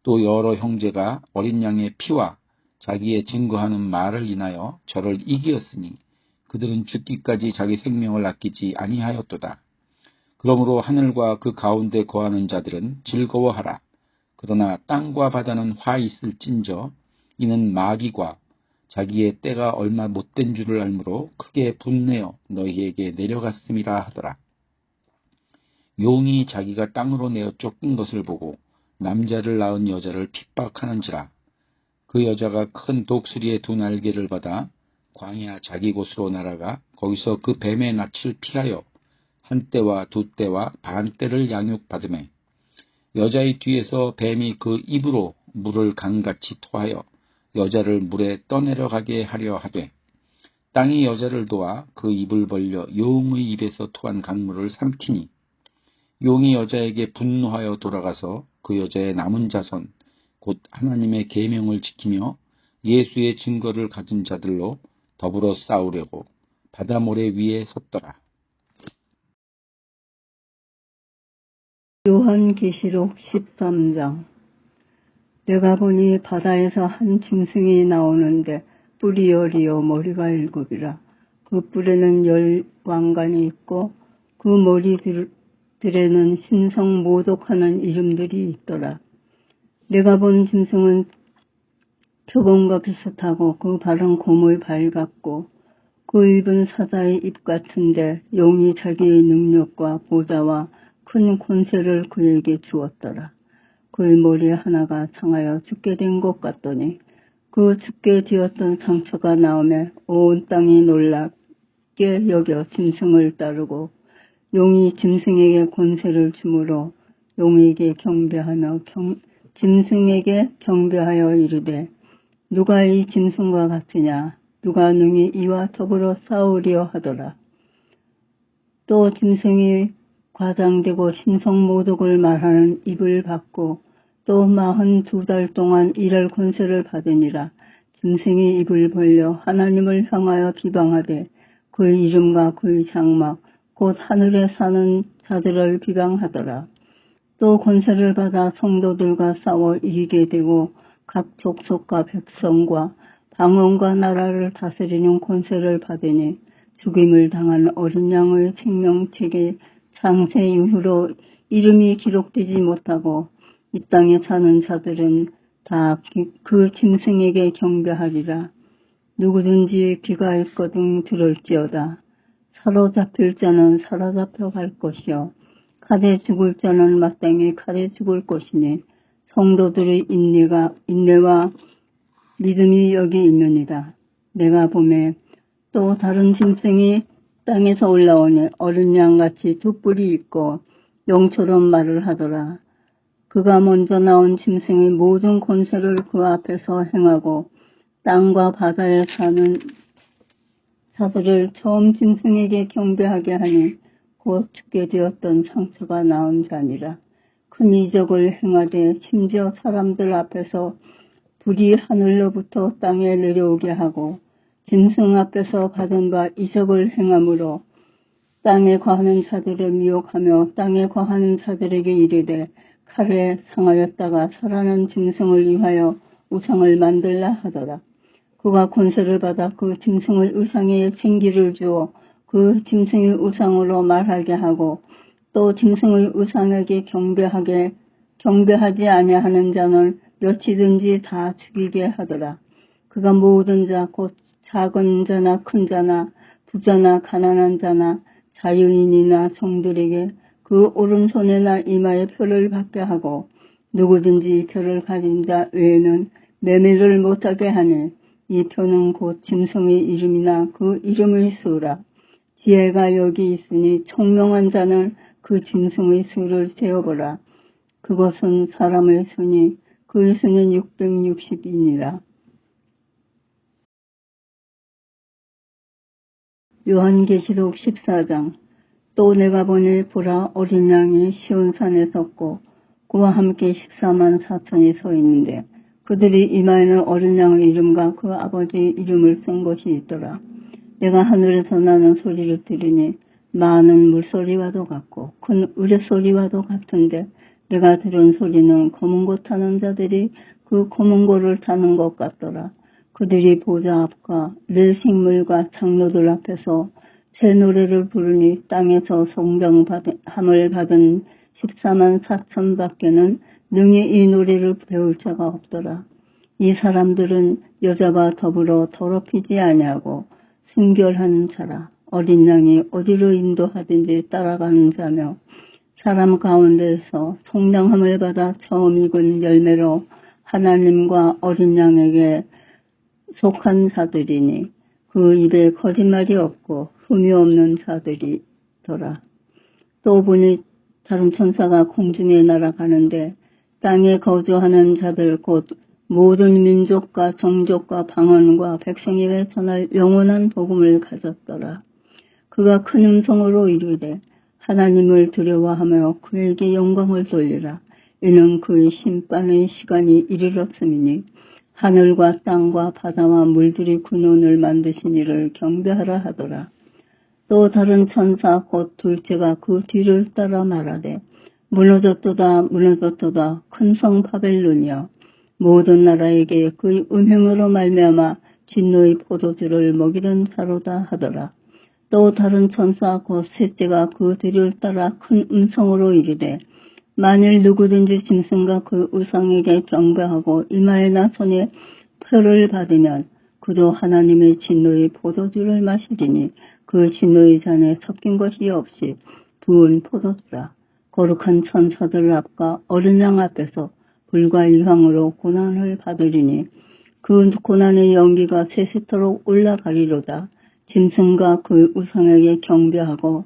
또 여러 형제가 어린 양의 피와 자기의 증거하는 말을 인하여 저를 이기었으니 그들은 죽기까지 자기 생명을 아끼지 아니하였도다. 그러므로 하늘과 그 가운데 거하는 자들은 즐거워하라. 그러나 땅과 바다는 화 있을진저 이는 마귀과 자기의 때가 얼마 못된 줄을 알므로 크게 분내어 너희에게 내려갔음이라 하더라. 용이 자기가 땅으로 내어 쫓긴 것을 보고 남자를 낳은 여자를 핍박하는지라. 그 여자가 큰 독수리의 두 날개를 받아 광야 자기 곳으로 날아가 거기서 그 뱀의 낯을 피하여 한 때와 두 때와 반 때를 양육받으매 여자의 뒤에서 뱀이 그 입으로 물을 강같이 토하여 여자를 물에 떠내려가게 하려 하되 땅이 여자를 도와 그 입을 벌려 용의 입에서 토한 강물을 삼키니 용이 여자에게 분노하여 돌아가서 그 여자의 남은 자손 곧 하나님의 계명을 지키며 예수의 증거를 가진 자들로 더불어 싸우려고 바다 모래 위에 섰더라. 요한계시록 13장. 내가 보니 바다에서 한 짐승이 나오는데 뿔이 10이요 머리가 7이라. 그 뿔에는 10 왕관이 있고 그 머리들에는 신성 모독하는 이름들이 있더라. 내가 본 짐승은 표범과 비슷하고 그 발은 곰의 발 같고 그 입은 사자의 입 같은데 용이 자기의 능력과 보좌와 큰 권세를 그에게 주었더라. 그의 머리 하나가 상하여 죽게 된 것 같더니 그 죽게 되었던 상처가 나오매 온 땅이 놀랍게 여겨 짐승을 따르고 용이 짐승에게 권세를 주므로 용에게 경배하며 짐승에게 경배하여 이르되 누가 이 짐승과 같으냐 누가 능히 이와 더불어 싸우려 하더라. 또 짐승이 과장되고 신성 모독을 말하는 입을 받고 또 42달 동안 일할 권세를 받으니라. 짐승이 입을 벌려 하나님을 향하여 비방하되 그의 이름과 그의 장막 곧 하늘에 사는 자들을 비방하더라. 또 권세를 받아 성도들과 싸워 이기게 되고 각 족속과 백성과 방언과 나라를 다스리는 권세를 받으니 죽임을 당한 어린 양의 생명책에 창세 이후로 이름이 기록되지 못하고 이 땅에 사는 자들은 다 그 짐승에게 경배하리라. 누구든지 귀가 있거든 들을지어다. 사로잡힐 자는 사로잡혀 갈 것이요 칼에 죽을 자는 마땅히 칼에 죽을 것이니 성도들의 인내와 믿음이 여기 있느니라. 내가 보매 또 다른 짐승이 땅에서 올라오니 어린 양같이 두 뿔이 있고 용처럼 말을 하더라. 그가 먼저 나온 짐승의 모든 권세를 그 앞에서 행하고 땅과 바다에 사는 자들을 처음 짐승에게 경배하게 하니 곧 죽게 되었던 상처가 나온 자니라. 큰 이적을 행하되 심지어 사람들 앞에서 불이 하늘로부터 땅에 내려오게 하고 짐승 앞에서 받은 바 이적을 행함으로 땅에 거하는 자들을 미혹하며 땅에 거하는 자들에게 이르되 칼에 상하였다가 살아난 짐승을 위하여 우상을 만들라 하더라. 그가 권세를 받아 그 짐승의 우상에 생기를 주어 그 짐승의 우상으로 말하게 하고 또 짐승의 우상에게 경배하지 아니하는 자는 몇이든지 다 죽이게 하더라. 그가 모든 자 곧 작은 자나 큰 자나 부자나 가난한 자나 자유인이나 종들에게 그 오른손에나 이마에 표를 받게 하고 누구든지 표를 가진 자 외에는 매매를 못하게 하니 이 표는 곧 짐승의 이름이나 그 이름의 수라. 지혜가 여기 있으니 총명한 자는 그 짐승의 수를 세어보라. 그것은 사람의 수니 그의 수는 660이니라. 요한계시록 14장. 또 내가 보니 보라 어린 양이 시온산에 섰고 그와 함께 14만 4천이 서 있는데 그들이 이마에는 어린 양의 이름과 그 아버지의 이름을 쓴 것이 있더라. 내가 하늘에서 나는 소리를 들으니 많은 물소리와도 같고 큰 우레소리와도 같은데 내가 들은 소리는 검은 고 타는 자들이 그 검은 고를 타는 것 같더라. 그들이 보좌 앞과 늘 생물과 장로들 앞에서 새 노래를 부르니 땅에서 성병함을 받은 14만 4천 밖에는 능히 이 노래를 배울 자가 없더라. 이 사람들은 여자와 더불어 더럽히지 아니하고 순결한 자라. 어린 양이 어디로 인도하든지 따라가는 자며 사람 가운데서 속량함을 받아 처음 익은 열매로 하나님과 어린 양에게 속한 자들이니 그 입에 거짓말이 없고 흠이 없는 자들이더라. 또 보니 다른 천사가 공중에 날아가는데 땅에 거주하는 자들 곧 모든 민족과 종족과 방언과 백성에게 전할 영원한 복음을 가졌더라. 그가 큰 음성으로 이르되 하나님을 두려워하며 그에게 영광을 돌리라. 이는 그의 심판의 시간이 이르렀음이니 하늘과 땅과 바다와 물들이 근원을 만드신 이를 경배하라 하더라. 또 다른 천사 곧 둘째가 그 뒤를 따라 말하되 무너졌도다 무너졌도다 큰 성 바벨론이여 모든 나라에게 그의 음행으로 말미암아 진노의 포도주를 먹이던 자로다 하더라. 또 다른 천사 곧 셋째가 그 뒤를 따라 큰 음성으로 이르되 만일 누구든지 짐승과 그 우상에게 경배하고 이마에나 손에 표를 받으면 그도 하나님의 진노의 포도주를 마시리니 그 진노의 잔에 섞인 것이 없이 부은 포도주라. 거룩한 천사들 앞과 어린 양 앞에서 불과 이황으로 고난을 받으리니 그 고난의 연기가 세세토록 올라가리로다. 짐승과 그 우상에게 경배하고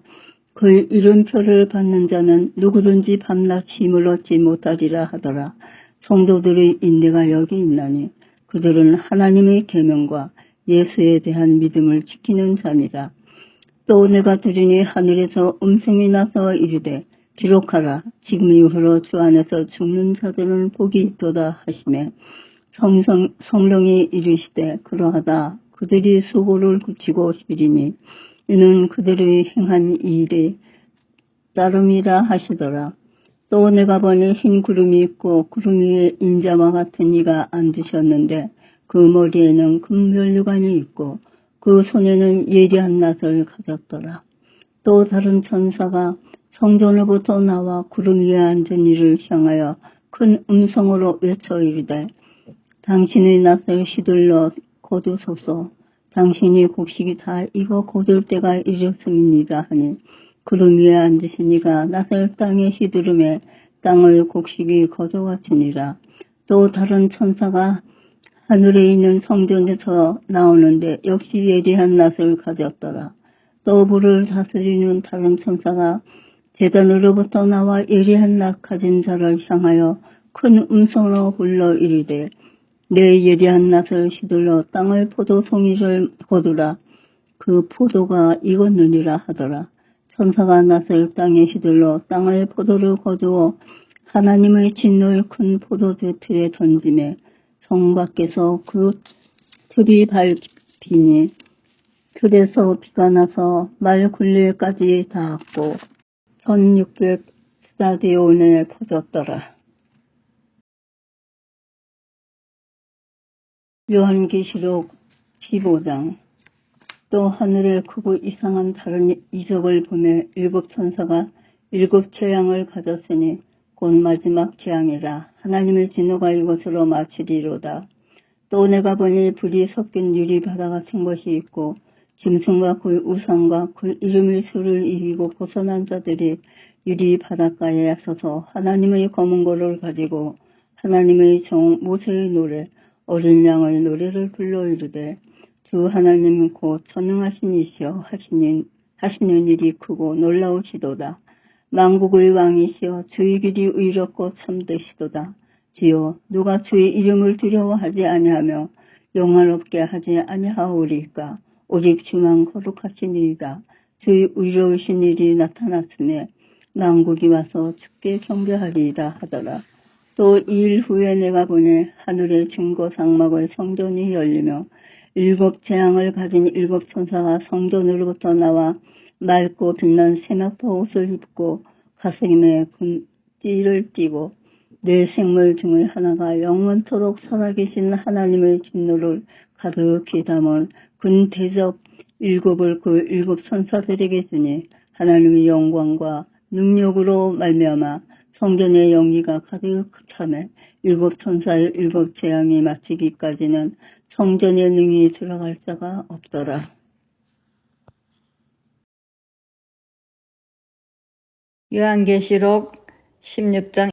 그의 이름표를 받는 자는 누구든지 밤낮 힘을 얻지 못하리라 하더라. 성도들의 인내가 여기 있나니 그들은 하나님의 계명과 예수에 대한 믿음을 지키는 자니라. 또 내가 들으니 하늘에서 음성이 나서 이르되 기록하라. 지금 이후로 주 안에서 죽는 자들은 복이 있도다 하시매 성령이 이르시되 그러하다. 그들이 수고를 그치고 쉬리니 이는 그들의 행한 일이 따름이라 하시더라. 또 내가 보니 흰 구름이 있고 구름 위에 인자와 같은 이가 앉으셨는데 그 머리에는 금면류관이 있고 그 손에는 예리한 낫을 가졌더라. 또 다른 천사가 성전으로부터 나와 구름 위에 앉은 이를 향하여 큰 음성으로 외쳐 이르되 당신의 낫을 휘둘러 거두소서. 당신이 곡식이 다 익어 거둘 때가 이르렀음이니이다 하니 구름 위에 앉으신 이가 낫을 땅에 휘두르매 땅의 곡식이 거두어지니라. 또 다른 천사가 하늘에 있는 성전에서 나오는데 역시 예리한 낫을 가졌더라. 또 불을 다스리는 다른 천사가 제단으로부터 나와 예리한 낫 가진 자를 향하여 큰 음성으로 불러 이르되 내 예리한 낫을 휘둘러 땅의 포도송이를 거두라. 그 포도가 익었느니라 하더라. 천사가 낫을 땅에 휘둘러 땅의 포도를 거두어 하나님의 진노의 큰 포도주 틀에 던지매 성 밖에서 그 틀이 밟히니 틀에서 비가 나서 말 굴레까지 닿았고 1600스타디온에 퍼졌더라. 요한계시록 15장. 또 하늘에 크고 이상한 다른 이적을 보며 일곱 천사가 일곱 재앙을 가졌으니 곧 마지막 재앙이라. 하나님의 진노가 이것으로 마치리로다. 또 내가 보니 불이 섞인 유리바다가 생 것이 있고 짐승과 그 우상과 그 이름의 수를 이기고 벗어난 자들이 유리 바닷가에 서서 하나님의 검은 고를 가지고 하나님의 종 모세의 노래 어린 양의 노래를 불러 이르되 주 하나님 곧 전능하신 이시여 하시는 일이 크고 놀라우시도다. 만국의 왕이시여 주의 길이 의롭고 참되시도다. 주여 누가 주의 이름을 두려워하지 아니하며 영화롭게 하지 아니하오리까. 오직 주만 거룩하시니이다. 주의 의로우신 일이 나타났으며 만국이 와서 주께 경배하리이다 하더라. 또 2일 후에 내가 보니 하늘의 증거 상막의 성전이 열리며 일곱 재앙을 가진 일곱 천사가 성전으로부터 나와 맑고 빛난 세마포 옷을 입고 가슴에 금띠를 띠고 네 생물 중의 하나가 영원토록 살아계신 하나님의 진노를 가득히 담은 큰 대접 일곱을 그 일곱 천사들에게 주니 하나님의 영광과 능력으로 말미암아 성전의 영기가 가득 차매 일곱 천사의 일곱 재앙이 마치기까지는 성전에 능히 들어갈 자가 없더라. 요한계시록 16장.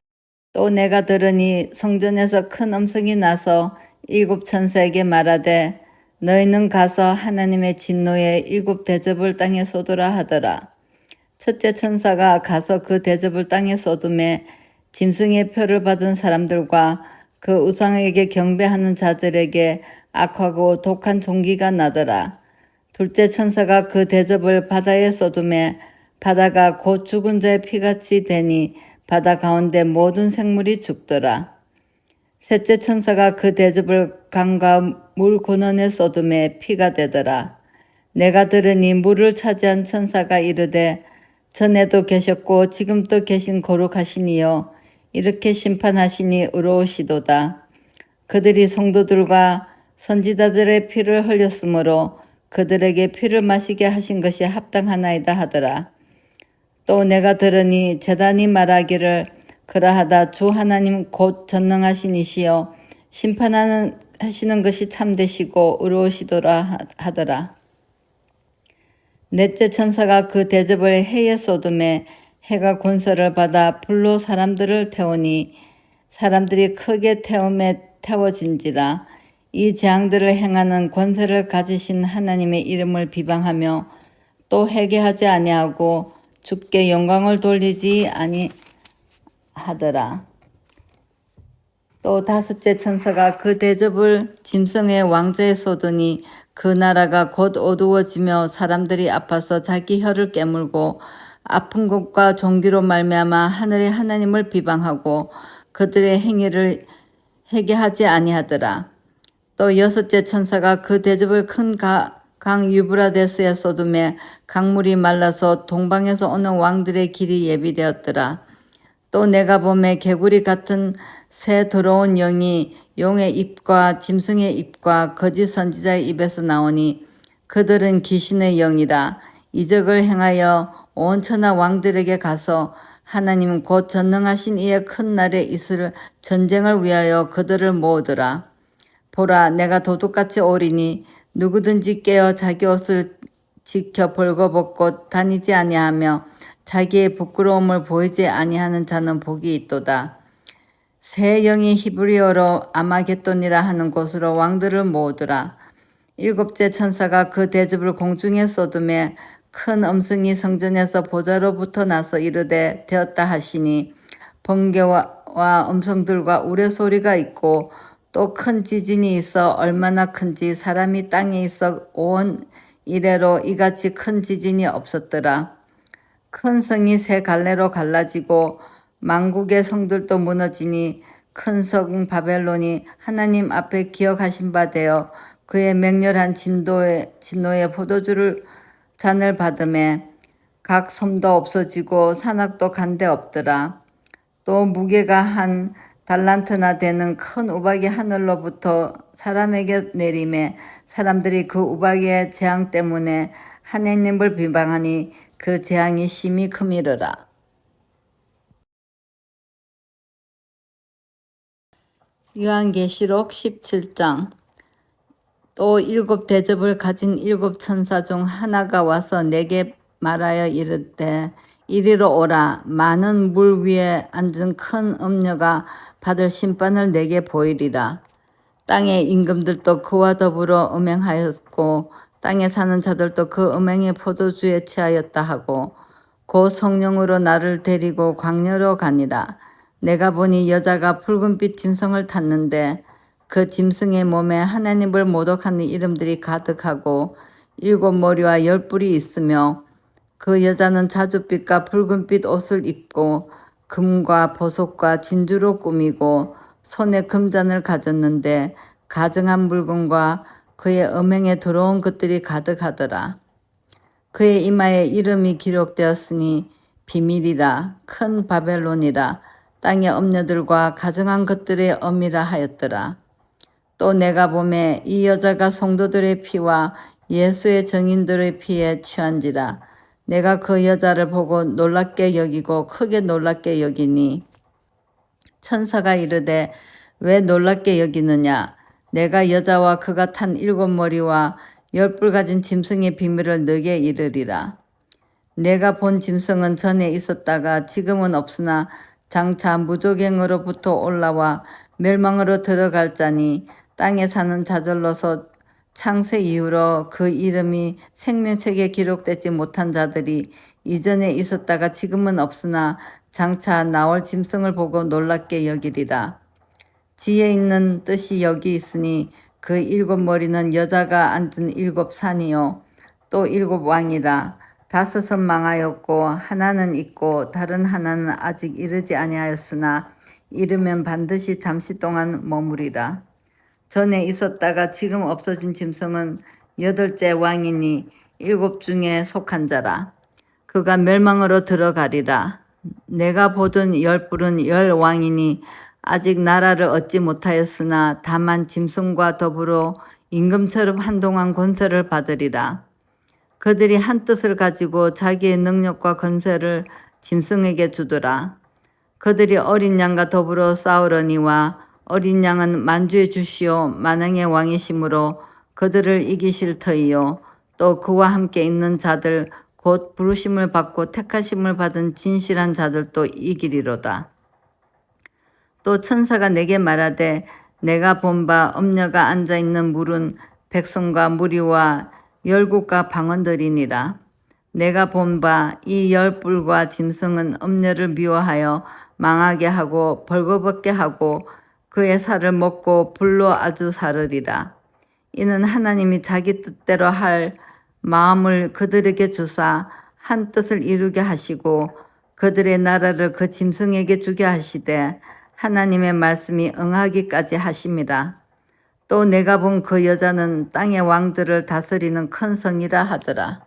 또 내가 들으니 성전에서 큰 음성이 나서 일곱 천사에게 말하되 너희는 가서 하나님의 진노의 일곱 대접을 땅에 쏟으라 하더라. 첫째 천사가 가서 그 대접을 땅에 쏟음에 짐승의 표를 받은 사람들과 그 우상에게 경배하는 자들에게 악하고 독한 종기가 나더라. 둘째 천사가 그 대접을 바다에 쏟음에 바다가 곧 죽은 자의 피같이 되니 바다 가운데 모든 생물이 죽더라. 셋째 천사가 그 대접을 강과 물 근원에 쏟음에 피가 되더라. 내가 들으니 물을 차지한 천사가 이르되 전에도 계셨고 지금도 계신 거룩하시니요 이렇게 심판하시니 의로우시도다. 그들이 성도들과 선지자들의 피를 흘렸으므로 그들에게 피를 마시게 하신 것이 합당하나이다 하더라. 또 내가 들으니 제단이 말하기를 그러하다 주 하나님 곧 전능하신 이시여 심판하시는 것이 참되시고 의로우시도라 하더라. 넷째 천사가 그 대접을 해에 쏟음에 해가 권세를 받아 불로 사람들을 태우니 사람들이 크게 태워진지라. 이 재앙들을 행하는 권세를 가지신 하나님의 이름을 비방하며 또 회개하지 아니하고 주께 영광을 돌리지 아니하더라. 또 다섯째 천사가 그 대접을 짐승의 왕자에 쏟으니 그 나라가 곧 어두워지며 사람들이 아파서 자기 혀를 깨물고 아픈 것과 종기로 말미암아 하늘의 하나님을 비방하고 그들의 행위를 회개하지 아니하더라. 또 여섯째 천사가 그 대접을 큰 강 유브라데스에 쏟음에 강물이 말라서 동방에서 오는 왕들의 길이 예비되었더라. 또 내가 보매 개구리 같은 새 더러운 영이 용의 입과 짐승의 입과 거짓 선지자의 입에서 나오니 그들은 귀신의 영이라. 이적을 행하여 온 천하 왕들에게 가서 하나님 곧 전능하신 이의 큰 날에 있을 전쟁을 위하여 그들을 모으더라. 보라, 내가 도둑같이 오리니 누구든지 깨어 자기 옷을 지켜 벌거벗고 다니지 아니하며 자기의 부끄러움을 보이지 아니하는 자는 복이 있도다. 새 영이 히브리어로 아마겟돈이라 하는 곳으로 왕들을 모으더라. 일곱째 천사가 그 대접을 공중에 쏟음에 큰 음성이 성전에서 보좌로부터 나서 이르되 되었다 하시니 번개와 음성들과 우레소리가 있고 또 큰 지진이 있어 얼마나 큰지 사람이 땅에 있어 온 이래로 이같이 큰 지진이 없었더라. 큰 성이 세 갈래로 갈라지고 만국의 성들도 무너지니 큰 성 바벨론이 하나님 앞에 기억하신 바 되어 그의 맹렬한 진노의 포도주를 잔을 받음에 각 섬도 없어지고 산악도 간데 없더라. 또 무게가 한 달란트나 되는 큰 우박이 하늘로부터 사람에게 내림에 사람들이 그 우박의 재앙 때문에 하나님을 비방하니 그 재앙이 심히 크미르라. 요한계시록 17장. 또 일곱 대접을 가진 일곱 천사 중 하나가 와서 내게 말하여 이르되 이리로 오라. 많은 물 위에 앉은 큰 음녀가 받을 심판을 내게 보이리라. 땅의 임금들도 그와 더불어 음행하였고 땅에 사는 자들도 그 음행의 포도주에 취하였다 하고 곧 성령으로 나를 데리고 광야로 가니라. 내가 보니 여자가 붉은빛 짐승을 탔는데 그 짐승의 몸에 하나님을 모독하는 이름들이 가득하고 일곱 머리와 열 뿔이 있으며 그 여자는 자줏빛과 붉은빛 옷을 입고 금과 보석과 진주로 꾸미고 손에 금잔을 가졌는데 가증한 물건과 그의 음행에 더러운 것들이 가득하더라. 그의 이마에 이름이 기록되었으니 비밀이라 큰 바벨론이라 땅의 음녀들과 가증한 것들의 엄이라 하였더라. 또 내가 보매 이 여자가 성도들의 피와 예수의 증인들의 피에 취한지라. 내가 그 여자를 보고 놀랍게 여기고 크게 놀랍게 여기니 천사가 이르되 왜 놀랍게 여기느냐? 내가 여자와 그가 탄 7머리와 10뿔 가진 짐승의 비밀을 너게 이르리라. 내가 본 짐승은 전에 있었다가 지금은 없으나 장차 무족행으로부터 올라와 멸망으로 들어갈 자니 땅에 사는 자들로서 창세 이후로 그 이름이 생명책에 기록되지 못한 자들이 이전에 있었다가 지금은 없으나 장차 나올 짐승을 보고 놀랍게 여기리라. 지혜 있는 뜻이 여기 있으니 그 7머리는 여자가 앉은 7산이요 또 7왕이라. 5은 망하였고 하나는 있고 다른 하나는 아직 이르지 아니하였으나 이르면 반드시 잠시 동안 머무리라. 전에 있었다가 지금 없어진 짐승은 8째 왕이니 7 중에 속한 자라. 그가 멸망으로 들어가리라. 내가 보던 10뿔은 10왕이니 아직 나라를 얻지 못하였으나 다만 짐승과 더불어 임금처럼 한동안 권세를 받으리라. 그들이 한 뜻을 가지고 자기의 능력과 권세를 짐승에게 주더라. 그들이 어린 양과 더불어 싸우려니와 어린 양은 만주의 주시오 만왕의 왕이시므로 그들을 이기실 터이요 또 그와 함께 있는 자들 곧 부르심을 받고 택하심을 받은 진실한 자들도 이기리로다. 또 천사가 내게 말하되 내가 본 바 엄녀가 앉아있는 물은 백성과 무리와 열국과 방언들이니라. 내가 본 바 이 10뿔과 짐승은 엄녀를 미워하여 망하게 하고 벌거벗게 하고 그의 살을 먹고 불로 아주 사르리라. 이는 하나님이 자기 뜻대로 할 마음을 그들에게 주사 한 뜻을 이루게 하시고 그들의 나라를 그 짐승에게 주게 하시되 하나님의 말씀이 응하기까지 하심이라. 또 내가 본 그 여자는 땅의 왕들을 다스리는 큰 성이라 하더라.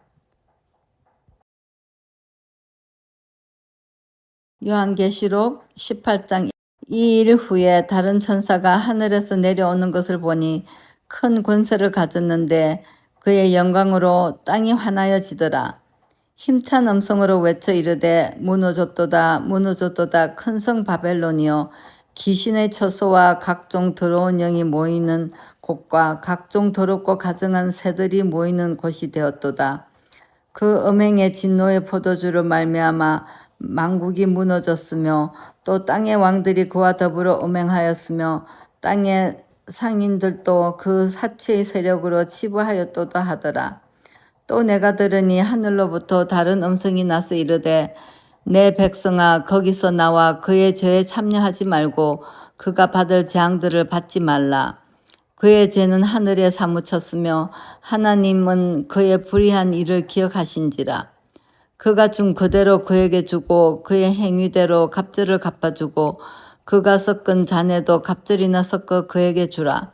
요한계시록 18장. 이 일 후에 다른 천사가 하늘에서 내려오는 것을 보니 큰 권세를 가졌는데 그의 영광으로 땅이 환하여지더라. 힘찬 음성으로 외쳐 이르되 무너졌도다 무너졌도다 큰 성 바벨론이여 귀신의 처소와 각종 더러운 영이 모이는 곳과 각종 더럽고 가증한 새들이 모이는 곳이 되었도다. 그 음행의 진노의 포도주로 말미암아 만국이 무너졌으며 또 땅의 왕들이 그와 더불어 음행하였으며 땅의 상인들도 그 사체의 세력으로 치부하였도다 하더라. 또 내가 들으니 하늘로부터 다른 음성이 나서 이르되 내 백성아 거기서 나와 그의 죄에 참여하지 말고 그가 받을 재앙들을 받지 말라. 그의 죄는 하늘에 사무쳤으며 하나님은 그의 불의한 일을 기억하신지라. 그가 준 그대로 그에게 주고 그의 행위대로 갑절을 갚아주고 그가 섞은 잔에도 갑절이나 섞어 그에게 주라.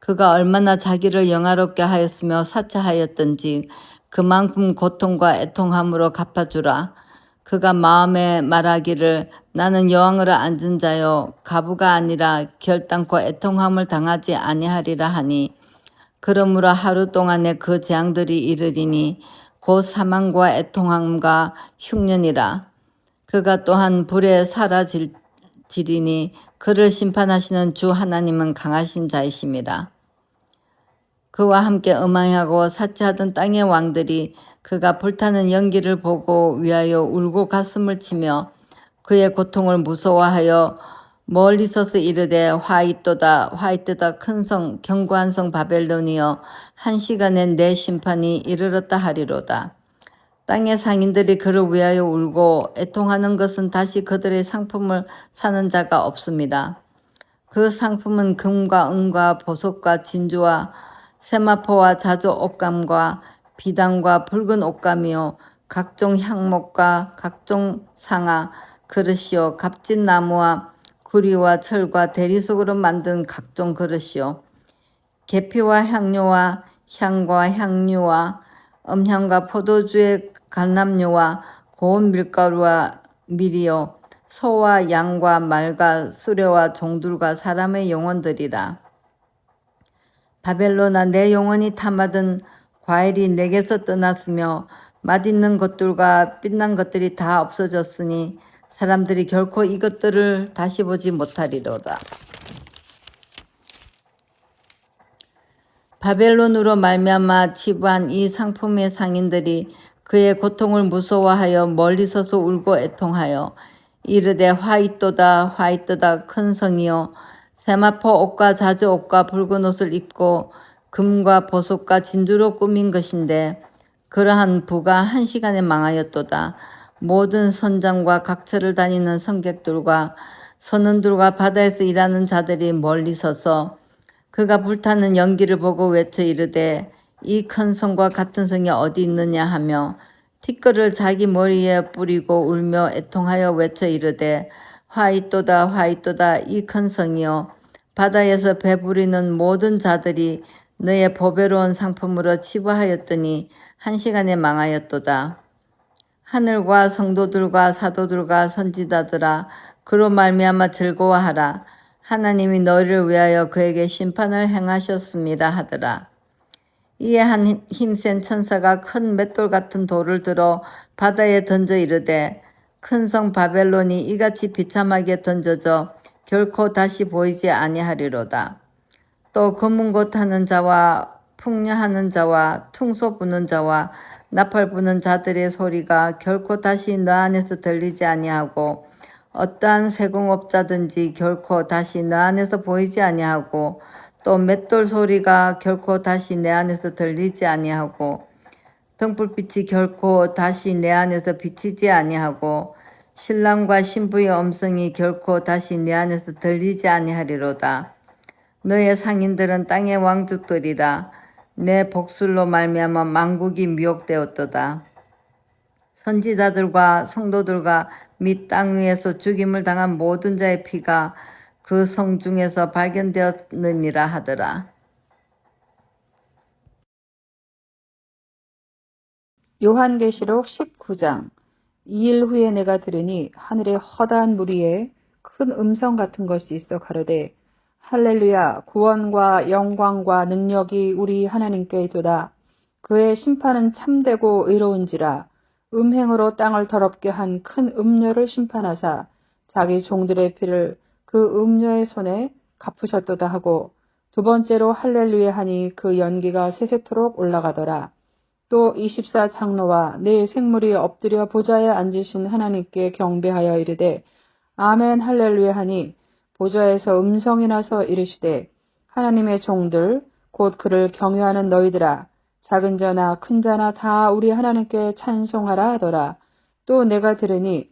그가 얼마나 자기를 영화롭게 하였으며 사치하였던지 그만큼 고통과 애통함으로 갚아주라. 그가 마음에 말하기를 나는 여왕으로 앉은 자요 가부가 아니라 결단코 애통함을 당하지 아니하리라 하니 그러므로 하루 동안에 그 재앙들이 이르리니 곧 사망과 애통함과 흉년이라. 그가 또한 불에 사라지리니 그를 심판하시는 주 하나님은 강하신 자이심이라. 그와 함께 음행하고 사치하던 땅의 왕들이 그가 불타는 연기를 보고 위하여 울고 가슴을 치며 그의 고통을 무서워하여 멀리 서서 이르되 화 있도다 화 있도다 큰 성 견고한 성 바벨론이여 한 시간에 내 심판이 이르렀다 하리로다. 땅의 상인들이 그를 위하여 울고 애통하는 것은 다시 그들의 상품을 사는 자가 없습니다. 그 상품은 금과 은과 보석과 진주와 세마포와 자조 옷감과 비단과 붉은 옷감이요 각종 향목과 각종 상아 그릇이요 값진 나무와 구리와 철과 대리석으로 만든 각종 그릇이요 계피와 향료와 향과 향유와 음향과 포도주의橄欖유와 고운 밀가루와 밀이요 소와 양과 말과 수레와 종들과 사람의 영혼들이라. 바벨론아 내 영혼이 탐하던 과일이 내게서 떠났으며 맛있는 것들과 빛난 것들이 다 없어졌으니 사람들이 결코 이것들을 다시 보지 못하리로다. 바벨론으로 말미암아 치부한 이 상품의 상인들이 그의 고통을 무서워하여 멀리서서 울고 애통하여 이르되 화이또다 화이또다 큰 성이요 세마포 옷과 자주 옷과 붉은 옷을 입고 금과 보석과 진주로 꾸민 것인데 그러한 부가 한 시간에 망하였도다. 모든 선장과 각처를 다니는 성객들과 선원들과 바다에서 일하는 자들이 멀리 서서 그가 불타는 연기를 보고 외쳐 이르되 이 큰 성과 같은 성이 어디 있느냐 하며 티끌을 자기 머리에 뿌리고 울며 애통하여 외쳐 이르되 화이또다 화이또다 이 큰 성이요 바다에서 배부리는 모든 자들이 너의 보배로운 상품으로 치부하였더니 한 시간에 망하였도다. 하늘과 성도들과 사도들과 선지자들아 그로 말미암아 즐거워하라. 하나님이 너희를 위하여 그에게 심판을 행하셨습니다 하더라. 이에 한 힘센 천사가 큰 맷돌 같은 돌을 들어 바다에 던져 이르되 큰 성 바벨론이 이같이 비참하게 던져져 결코 다시 보이지 아니하리로다. 또 검은 곶 하는 자와 풍녀하는 자와 퉁소 부는 자와 나팔 부는 자들의 소리가 결코 다시 너 안에서 들리지 아니하고 어떠한 세공업자든지 결코 다시 너 안에서 보이지 아니하고 또 맷돌 소리가 결코 다시 내 안에서 들리지 아니하고 등불빛이 결코 다시 내 안에서 비치지 아니하고 신랑과 신부의 음성이 결코 다시 내 안에서 들리지 아니하리로다. 너의 상인들은 땅의 왕족들이라. 내 복술로 말미암아 만국이 미혹되었도다. 선지자들과 성도들과 및 땅 위에서 죽임을 당한 모든 자의 피가 그 성 중에서 발견되었느니라 하더라. 요한계시록 19장. 2일 후에 내가 들으니 하늘에 허다한 무리에 큰 음성 같은 것이 있어 가로되 할렐루야 구원과 영광과 능력이 우리 하나님께 있도다. 그의 심판은 참되고 의로운지라. 음행으로 땅을 더럽게 한 큰 음녀를 심판하사 자기 종들의 피를 그 음녀의 손에 갚으셨도다 하고 두 번째로 할렐루야 하니 그 연기가 세세토록 올라가더라. 또 24장로와 네 생물이 엎드려 보좌에 앉으신 하나님께 경배하여 이르되 아멘 할렐루야 하니 보좌에서 음성이 나서 이르시되 하나님의 종들 곧 그를 경외하는 너희들아 작은 자나 큰 자나 다 우리 하나님께 찬송하라 하더라. 또 내가 들으니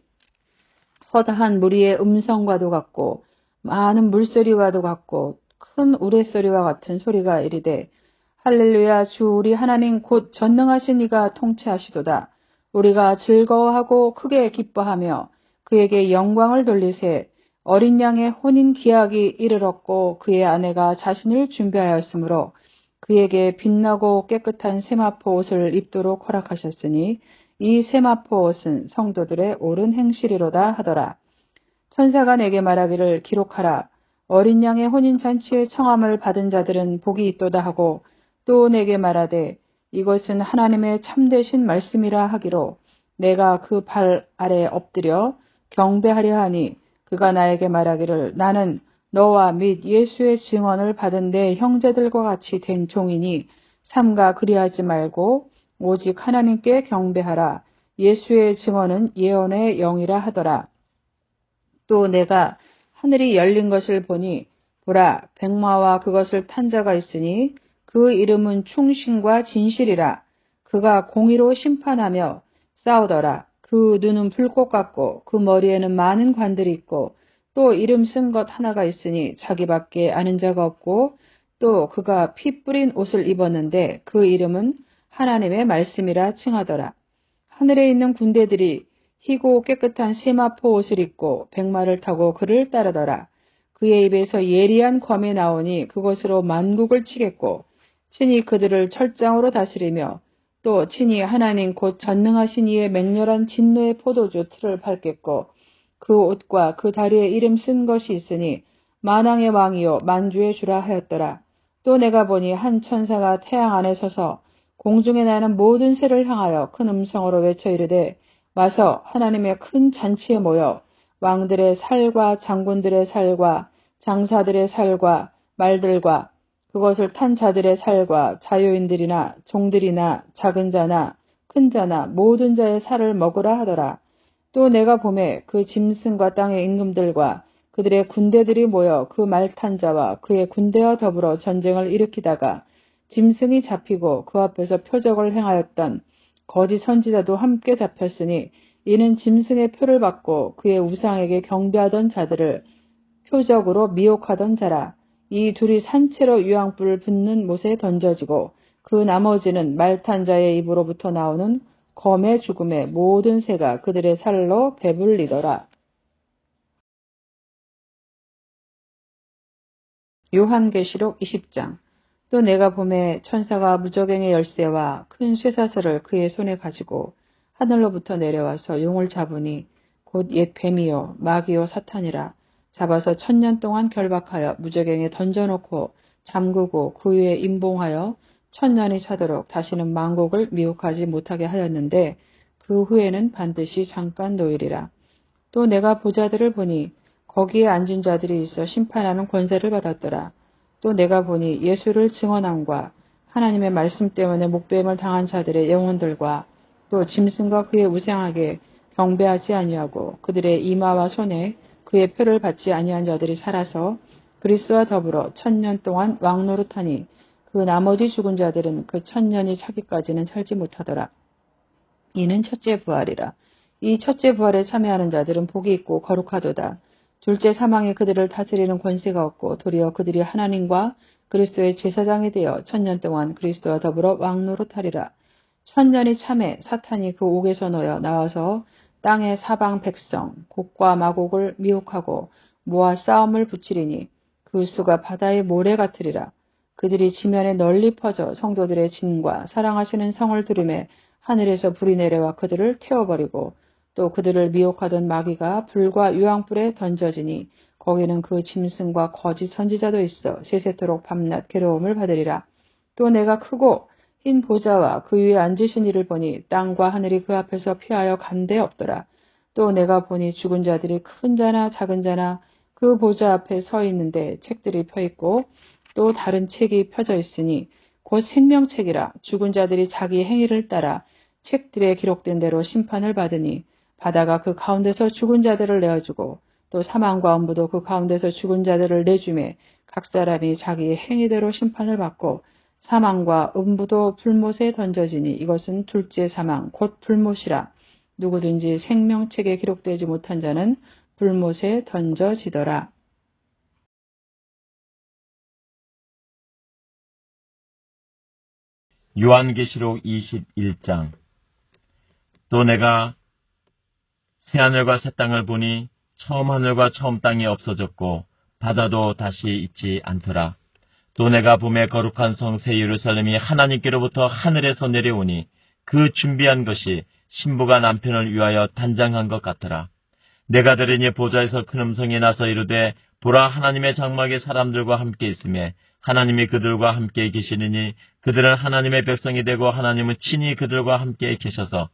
허다한 무리의 음성과도 같고 많은 물소리와도 같고 큰 우레소리와 같은 소리가 이르되 할렐루야 주 우리 하나님 곧 전능하신 이가 통치하시도다. 우리가 즐거워하고 크게 기뻐하며 그에게 영광을 돌리세. 어린 양의 혼인 기약이 이르렀고 그의 아내가 자신을 준비하였으므로 그에게 빛나고 깨끗한 세마포 옷을 입도록 허락하셨으니 이 세마포 옷은 성도들의 옳은 행실이로다 하더라. 천사가 내게 말하기를 기록하라. 어린 양의 혼인 잔치의 청함을 받은 자들은 복이 있도다 하고 또 내게 말하되 이것은 하나님의 참되신 말씀이라 하기로 내가 그 발 아래 엎드려 경배하려 하니 그가 나에게 말하기를 나는 너와 및 예수의 증언을 받은 내 형제들과 같이 된 종이니 삼가 그리하지 말고 오직 하나님께 경배하라. 예수의 증언은 예언의 영이라 하더라. 또 내가 하늘이 열린 것을 보니 보라 백마와 그것을 탄 자가 있으니 그 이름은 충신과 진실이라. 그가 공의로 심판하며 싸우더라. 그 눈은 불꽃 같고 그 머리에는 많은 관들이 있고 또 이름 쓴 것 하나가 있으니 자기밖에 아는 자가 없고 또 그가 피 뿌린 옷을 입었는데 그 이름은 하나님의 말씀이라 칭하더라. 하늘에 있는 군대들이 희고 깨끗한 세마포 옷을 입고 백마를 타고 그를 따르더라. 그의 입에서 예리한 검이 나오니 그것으로 만국을 치겠고 친히 그들을 철장으로 다스리며 또 친히 하나님 곧 전능하신 이의 맹렬한 진노의 포도주 틀을 밟겠고 그 옷과 그 다리에 이름 쓴 것이 있으니 만왕의 왕이요 만주의 주라 하였더라. 또 내가 보니 한 천사가 태양 안에 서서 공중에 나는 모든 새를 향하여 큰 음성으로 외쳐 이르되 와서 하나님의 큰 잔치에 모여 왕들의 살과 장군들의 살과 장사들의 살과 말들과 그것을 탄 자들의 살과 자유인들이나 종들이나 작은 자나 큰 자나 모든 자의 살을 먹으라 하더라. 또 내가 보매 그 짐승과 땅의 임금들과 그들의 군대들이 모여 그 말 탄 자와 그의 군대와 더불어 전쟁을 일으키다가 짐승이 잡히고 그 앞에서 표적을 행하였던 거짓 선지자도 함께 잡혔으니 이는 짐승의 표를 받고 그의 우상에게 경배하던 자들을 표적으로 미혹하던 자라. 이 둘이 산채로 유황불을 붓는 못에 던져지고 그 나머지는 말 탄 자의 입으로부터 나오는 검의 죽음의 모든 새가 그들의 살로 배불리더라. 요한계시록 20장. 또 내가 보매 천사가 무저갱의 열쇠와 큰 쇠사슬을 그의 손에 가지고 하늘로부터 내려와서 용을 잡으니 곧 옛 뱀이요 마귀요 사탄이라. 잡아서 1000년 동안 결박하여 무저갱에 던져놓고 잠그고 그 위에 임봉하여 1000년이 차도록 다시는 만국을 미혹하지 못하게 하였는데 그 후에는 반드시 잠깐 노일이라. 또 내가 보자들을 보니 거기에 앉은 자들이 있어 심판하는 권세를 받았더라. 또 내가 보니 예수를 증언함과 하나님의 말씀 때문에 목배임을 당한 자들의 영혼들과 또 짐승과 그의 우상에게 경배하지 아니하고 그들의 이마와 손에 그의 표를 받지 아니한 자들이 살아서 그리스도와 더불어 1000년 동안 왕노릇하니 그 나머지 죽은 자들은 그 1000년이 차기까지는 살지 못하더라. 이는 첫째 부활이라. 이 첫째 부활에 참여하는 자들은 복이 있고 거룩하도다. 둘째 사망이 그들을 다스리는 권세가 없고 도리어 그들이 하나님과 그리스도의 제사장이 되어 1000년 동안 그리스도와 더불어 왕노릇하리라. 1000년이 참에 사탄이 그 옥에서 놓여 나와서 땅의 사방 백성 곡과 마곡을 미혹하고 모아 싸움을 붙이리니 그 수가 바다의 모래 같으리라. 그들이 지면에 널리 퍼져 성도들의 진과 사랑하시는 성을 두름에 하늘에서 불이 내려와 그들을 태워버리고 또 그들을 미혹하던 마귀가 불과 유황불에 던져지니 거기는 그 짐승과 거짓 선지자도 있어 세세토록 밤낮 괴로움을 받으리라. 또 내가 크고 흰 보좌와 그 위에 앉으신 이를 보니 땅과 하늘이 그 앞에서 피하여 간데 없더라. 또 내가 보니 죽은 자들이 큰 자나 작은 자나 그 보좌 앞에 서 있는데 책들이 펴 있고 또 다른 책이 펴져 있으니 곧 생명책이라. 죽은 자들이 자기 행위를 따라 책들에 기록된 대로 심판을 받으니 바다가 그 가운데서 죽은 자들을 내어주고 또 사망과 엄부도 그 가운데서 죽은 자들을 내주매 각 사람이 자기의 행위대로 심판을 받고 사망과 음부도 불못에 던져지니 이것은 둘째 사망 곧 불못이라. 누구든지 생명책에 기록되지 못한 자는 불못에 던져지더라. 요한계시록 21장. 또 내가 새하늘과 새 땅을 보니 처음 하늘과 처음 땅이 없어졌고 바다도 다시 있지 않더라. 또 내가 봄에 거룩한 성 새 예루살렘이 하나님께로부터 하늘에서 내려오니 그 준비한 것이 신부가 남편을 위하여 단장한 것 같더라. 내가 들으니 보좌에서 큰 음성이 나서 이르되 보라 하나님의 장막에 사람들과 함께 있으며 하나님이 그들과 함께 계시느니 그들은 하나님의 백성이 되고 하나님은 친히 그들과 함께 계셔서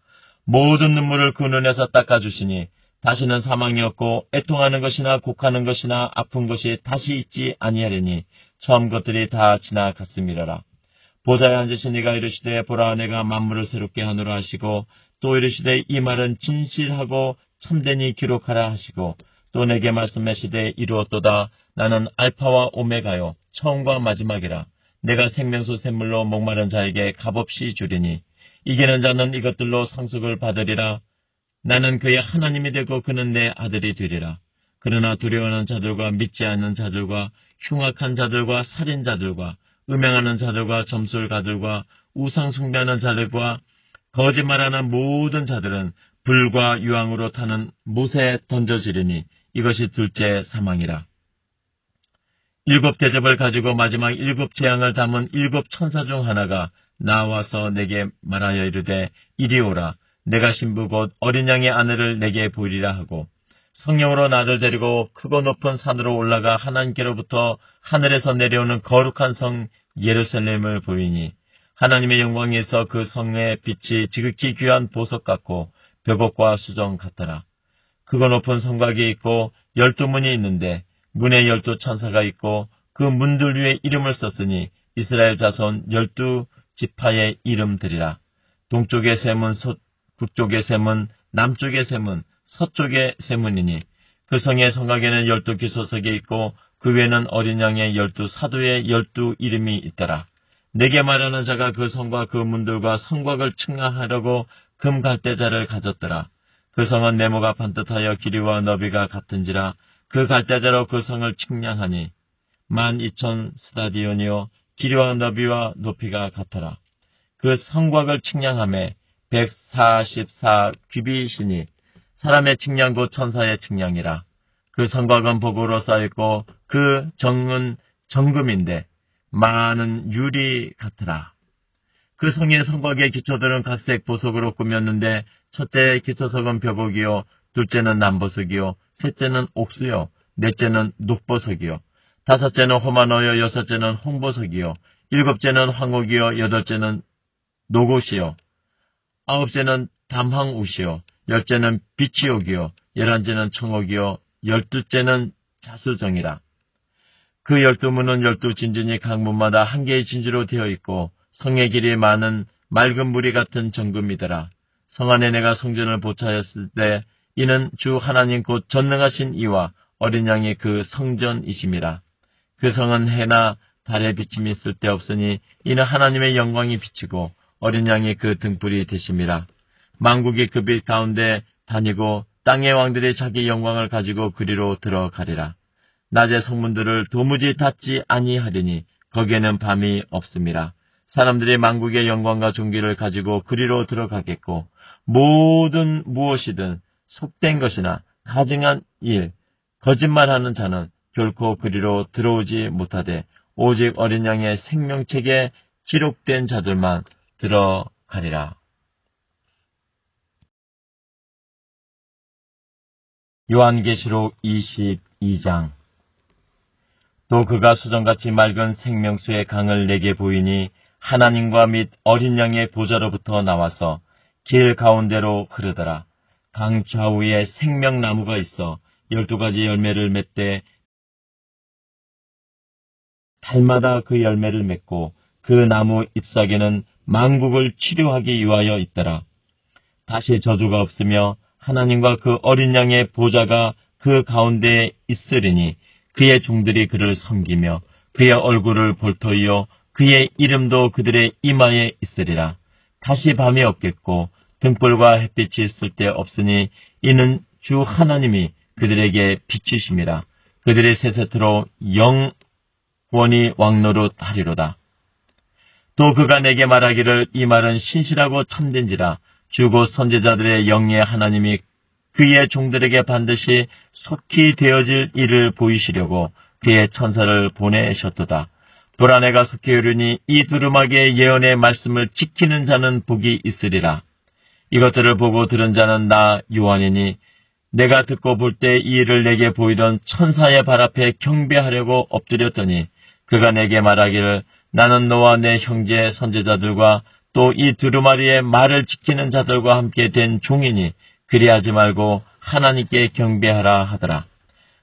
모든 눈물을 그 눈에서 닦아주시니 다시는 사망이 없고 애통하는 것이나 곡하는 것이나 아픈 것이 다시 있지 아니하리니 처음 것들이 다 지나갔음이라라. 보좌에 앉으신 이가 이르시되 보라 내가 만물을 새롭게 하노라 하시고 또 이르시되 이 말은 진실하고 참되니 기록하라 하시고 또 내게 말씀하시되 이루었도다. 나는 알파와 오메가요 처음과 마지막이라. 내가 생명수 샘물로 목마른 자에게 값없이 주리니 이기는 자는 이것들로 상속을 받으리라. 나는 그의 하나님이 되고 그는 내 아들이 되리라. 그러나 두려워하는 자들과 믿지 않는 자들과 흉악한 자들과 살인자들과 음행하는 자들과 점술가들과 우상 숭배하는 자들과 거짓말하는 모든 자들은 불과 유황으로 타는 못에 던져지리니 이것이 둘째 사망이라. 7 대접을 가지고 마지막 7 재앙을 담은 7 천사 중 하나가 나와서 내게 말하여 이르되 이리 오라. 내가 신부 곧 어린 양의 아내를 내게 보이리라 하고 성령으로 나를 데리고 크고 높은 산으로 올라가 하나님께로부터 하늘에서 내려오는 거룩한 성 예루살렘을 보이니 하나님의 영광에서 그 성의 빛이 지극히 귀한 보석 같고 벽옥과 수정 같더라. 크고 높은 성곽이 있고 12문이 있는데 문에 12천사가 있고 그 문들 위에 이름을 썼으니 이스라엘 자손 12지파의 이름들이라. 동쪽의 세 문, 북쪽의 세 문, 남쪽의 세 문, 서쪽의 세 문이니 그 성의 성곽에는 12기소석이 있고 그 외에는 어린 양의 12사도의 12 이름이 있더라. 내게 말하는 자가 그 성과 그 문들과 성곽을 측량하려고 금 갈대자를 가졌더라. 그 성은 네모가 반듯하여 길이와 너비가 같은지라. 그 갈대자로 그 성을 측량하니 12,000 스타디온이요 길이와 너비와 높이가 같더라. 그 성곽을 측량함에 144 규빗이니 사람의 측량 곧 천사의 측량이라. 그 성곽은 복으로 쌓였고 그 정은 정금인데 많은 유리 같으라. 그 성의 성곽의 기초들은 각색 보석으로 꾸몄는데 첫째 기초석은 벼복이요 둘째는 남보석이요 셋째는 옥수요 넷째는 녹보석이요 다섯째는 호마노요 여섯째는 홍보석이요 일곱째는 황옥이요 여덟째는 녹옷이요 아홉째는 담황옷이요 열째는 비치옥이요 11째는 청옥이요 12째는 자수정이라. 그 12문은 12진진이 각 문마다 한 개의 진주로 되어 있고 성의 길이 많은 맑은 물이 같은 정금이더라. 성 안에 내가 성전을 보차했을 때 이는 주 하나님 곧 전능하신 이와 어린 양이 그 성전이심이라. 그 성은 해나 달의 비침이 쓸데없으니 이는 하나님의 영광이 비치고 어린 양이 그 등불이 되심이라. 만국이 그 빛 가운데 다니고 땅의 왕들이 자기 영광을 가지고 그리로 들어가리라. 낮의 성문들을 도무지 닫지 아니하리니 거기에는 밤이 없음이라. 사람들이 만국의 영광과 존귀를 가지고 그리로 들어가겠고 모든 무엇이든 속된 것이나 가증한 일, 거짓말하는 자는 결코 그리로 들어오지 못하되 오직 어린 양의 생명책에 기록된 자들만 들어가리라. 요한계시록 22장. 또 그가 수정같이 맑은 생명수의 강을 내게 보이니 하나님과 및 어린 양의 보좌로부터 나와서 길 가운데로 흐르더라. 강 좌우에 생명나무가 있어 12가지 열매를 맺되 달마다 그 열매를 맺고 그 나무 잎사귀는 만국을 치료하기 위하여 있더라. 다시 저주가 없으며 하나님과 그 어린 양의 보좌가 그 가운데에 있으리니 그의 종들이 그를 섬기며 그의 얼굴을 볼터이요 그의 이름도 그들의 이마에 있으리라. 다시 밤이 없겠고 등불과 햇빛이 쓸데없으니 이는 주 하나님이 그들에게 비추심이라. 그들의 세세토록 영원히 왕노릇 하리로다. 또 그가 내게 말하기를 이 말은 신실하고 참된지라. 주고 선지자들의 영의 하나님이 그의 종들에게 반드시 속히 되어질 일을 보이시려고 그의 천사를 보내셨도다. 불안해가 속히 오르니 이 두루마기의 예언의 말씀을 지키는 자는 복이 있으리라. 이것들을 보고 들은 자는 나 요한이니 내가 듣고 볼 때 이 일을 내게 보이던 천사의 발 앞에 경배하려고 엎드렸더니 그가 내게 말하기를 나는 너와 내 형제 선지자들과 또 이 두루마리의 말을 지키는 자들과 함께 된 종이니 그리하지 말고 하나님께 경배하라 하더라.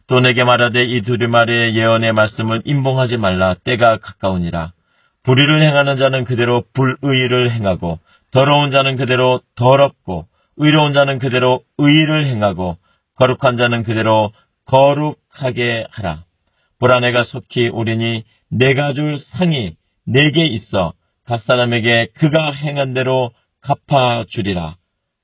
또 내게 말하되 이 두루마리의 예언의 말씀을 임봉하지 말라. 때가 가까우니라. 불의를 행하는 자는 그대로 불의를 행하고 더러운 자는 그대로 더럽고 의로운 자는 그대로 의를 행하고 거룩한 자는 그대로 거룩하게 하라. 불안해가 속히 오리니 내가 줄 상이 내게 있어 각 사람에게 그가 행한 대로 갚아주리라.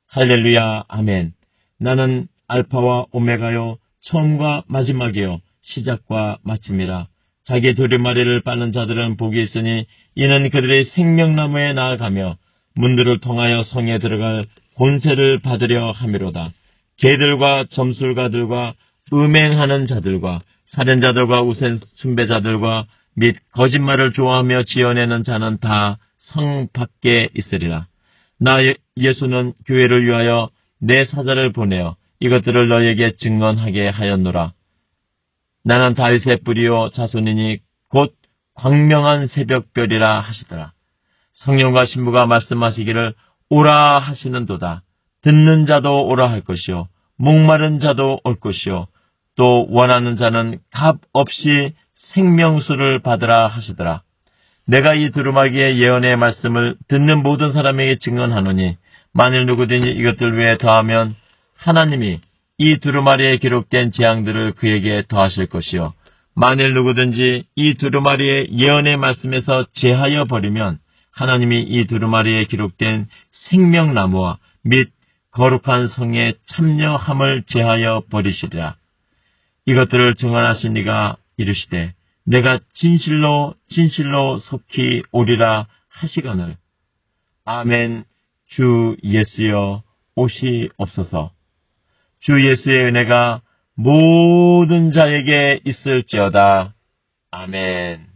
할렐루야 아멘. 나는 알파와 오메가요 처음과 마지막이요 시작과 마침이라. 자기 두루마리를 빠는 자들은 복이 있으니 이는 그들의 생명나무에 나아가며 문들을 통하여 성에 들어갈 권세를 받으려 함이로다. 개들과 점술가들과 음행하는 자들과 살인자들과 우상 숭배자들과 및 거짓말을 좋아하며 지어내는 자는 다 성 밖에 있으리라. 나 예수는 교회를 위하여 내 사자를 보내어 이것들을 너에게 증언하게 하였노라. 나는 다윗의 뿌리요 자손이니 곧 광명한 새벽별이라 하시더라. 성령과 신부가 말씀하시기를 오라 하시는도다. 듣는 자도 오라 할 것이요 목마른 자도 올 것이요 또 원하는 자는 값 없이 생명수를 받으라 하시더라. 내가 이 두루마기의 예언의 말씀을 듣는 모든 사람에게 증언하노니 만일 누구든지 이것들 외에 더하면 하나님이 이 두루마리에 기록된 재앙들을 그에게 더하실 것이요 만일 누구든지 이 두루마리의 예언의 말씀에서 제하여 버리면 하나님이 이 두루마리에 기록된 생명나무와 및 거룩한 성에 참여함을 제하여 버리시리라. 이것들을 증언하신 이가 이르시되 내가 진실로 진실로 속히 오리라 하시거늘. 아멘. 주 예수여 오시옵소서. 주 예수의 은혜가 모든 자에게 있을지어다. 아멘.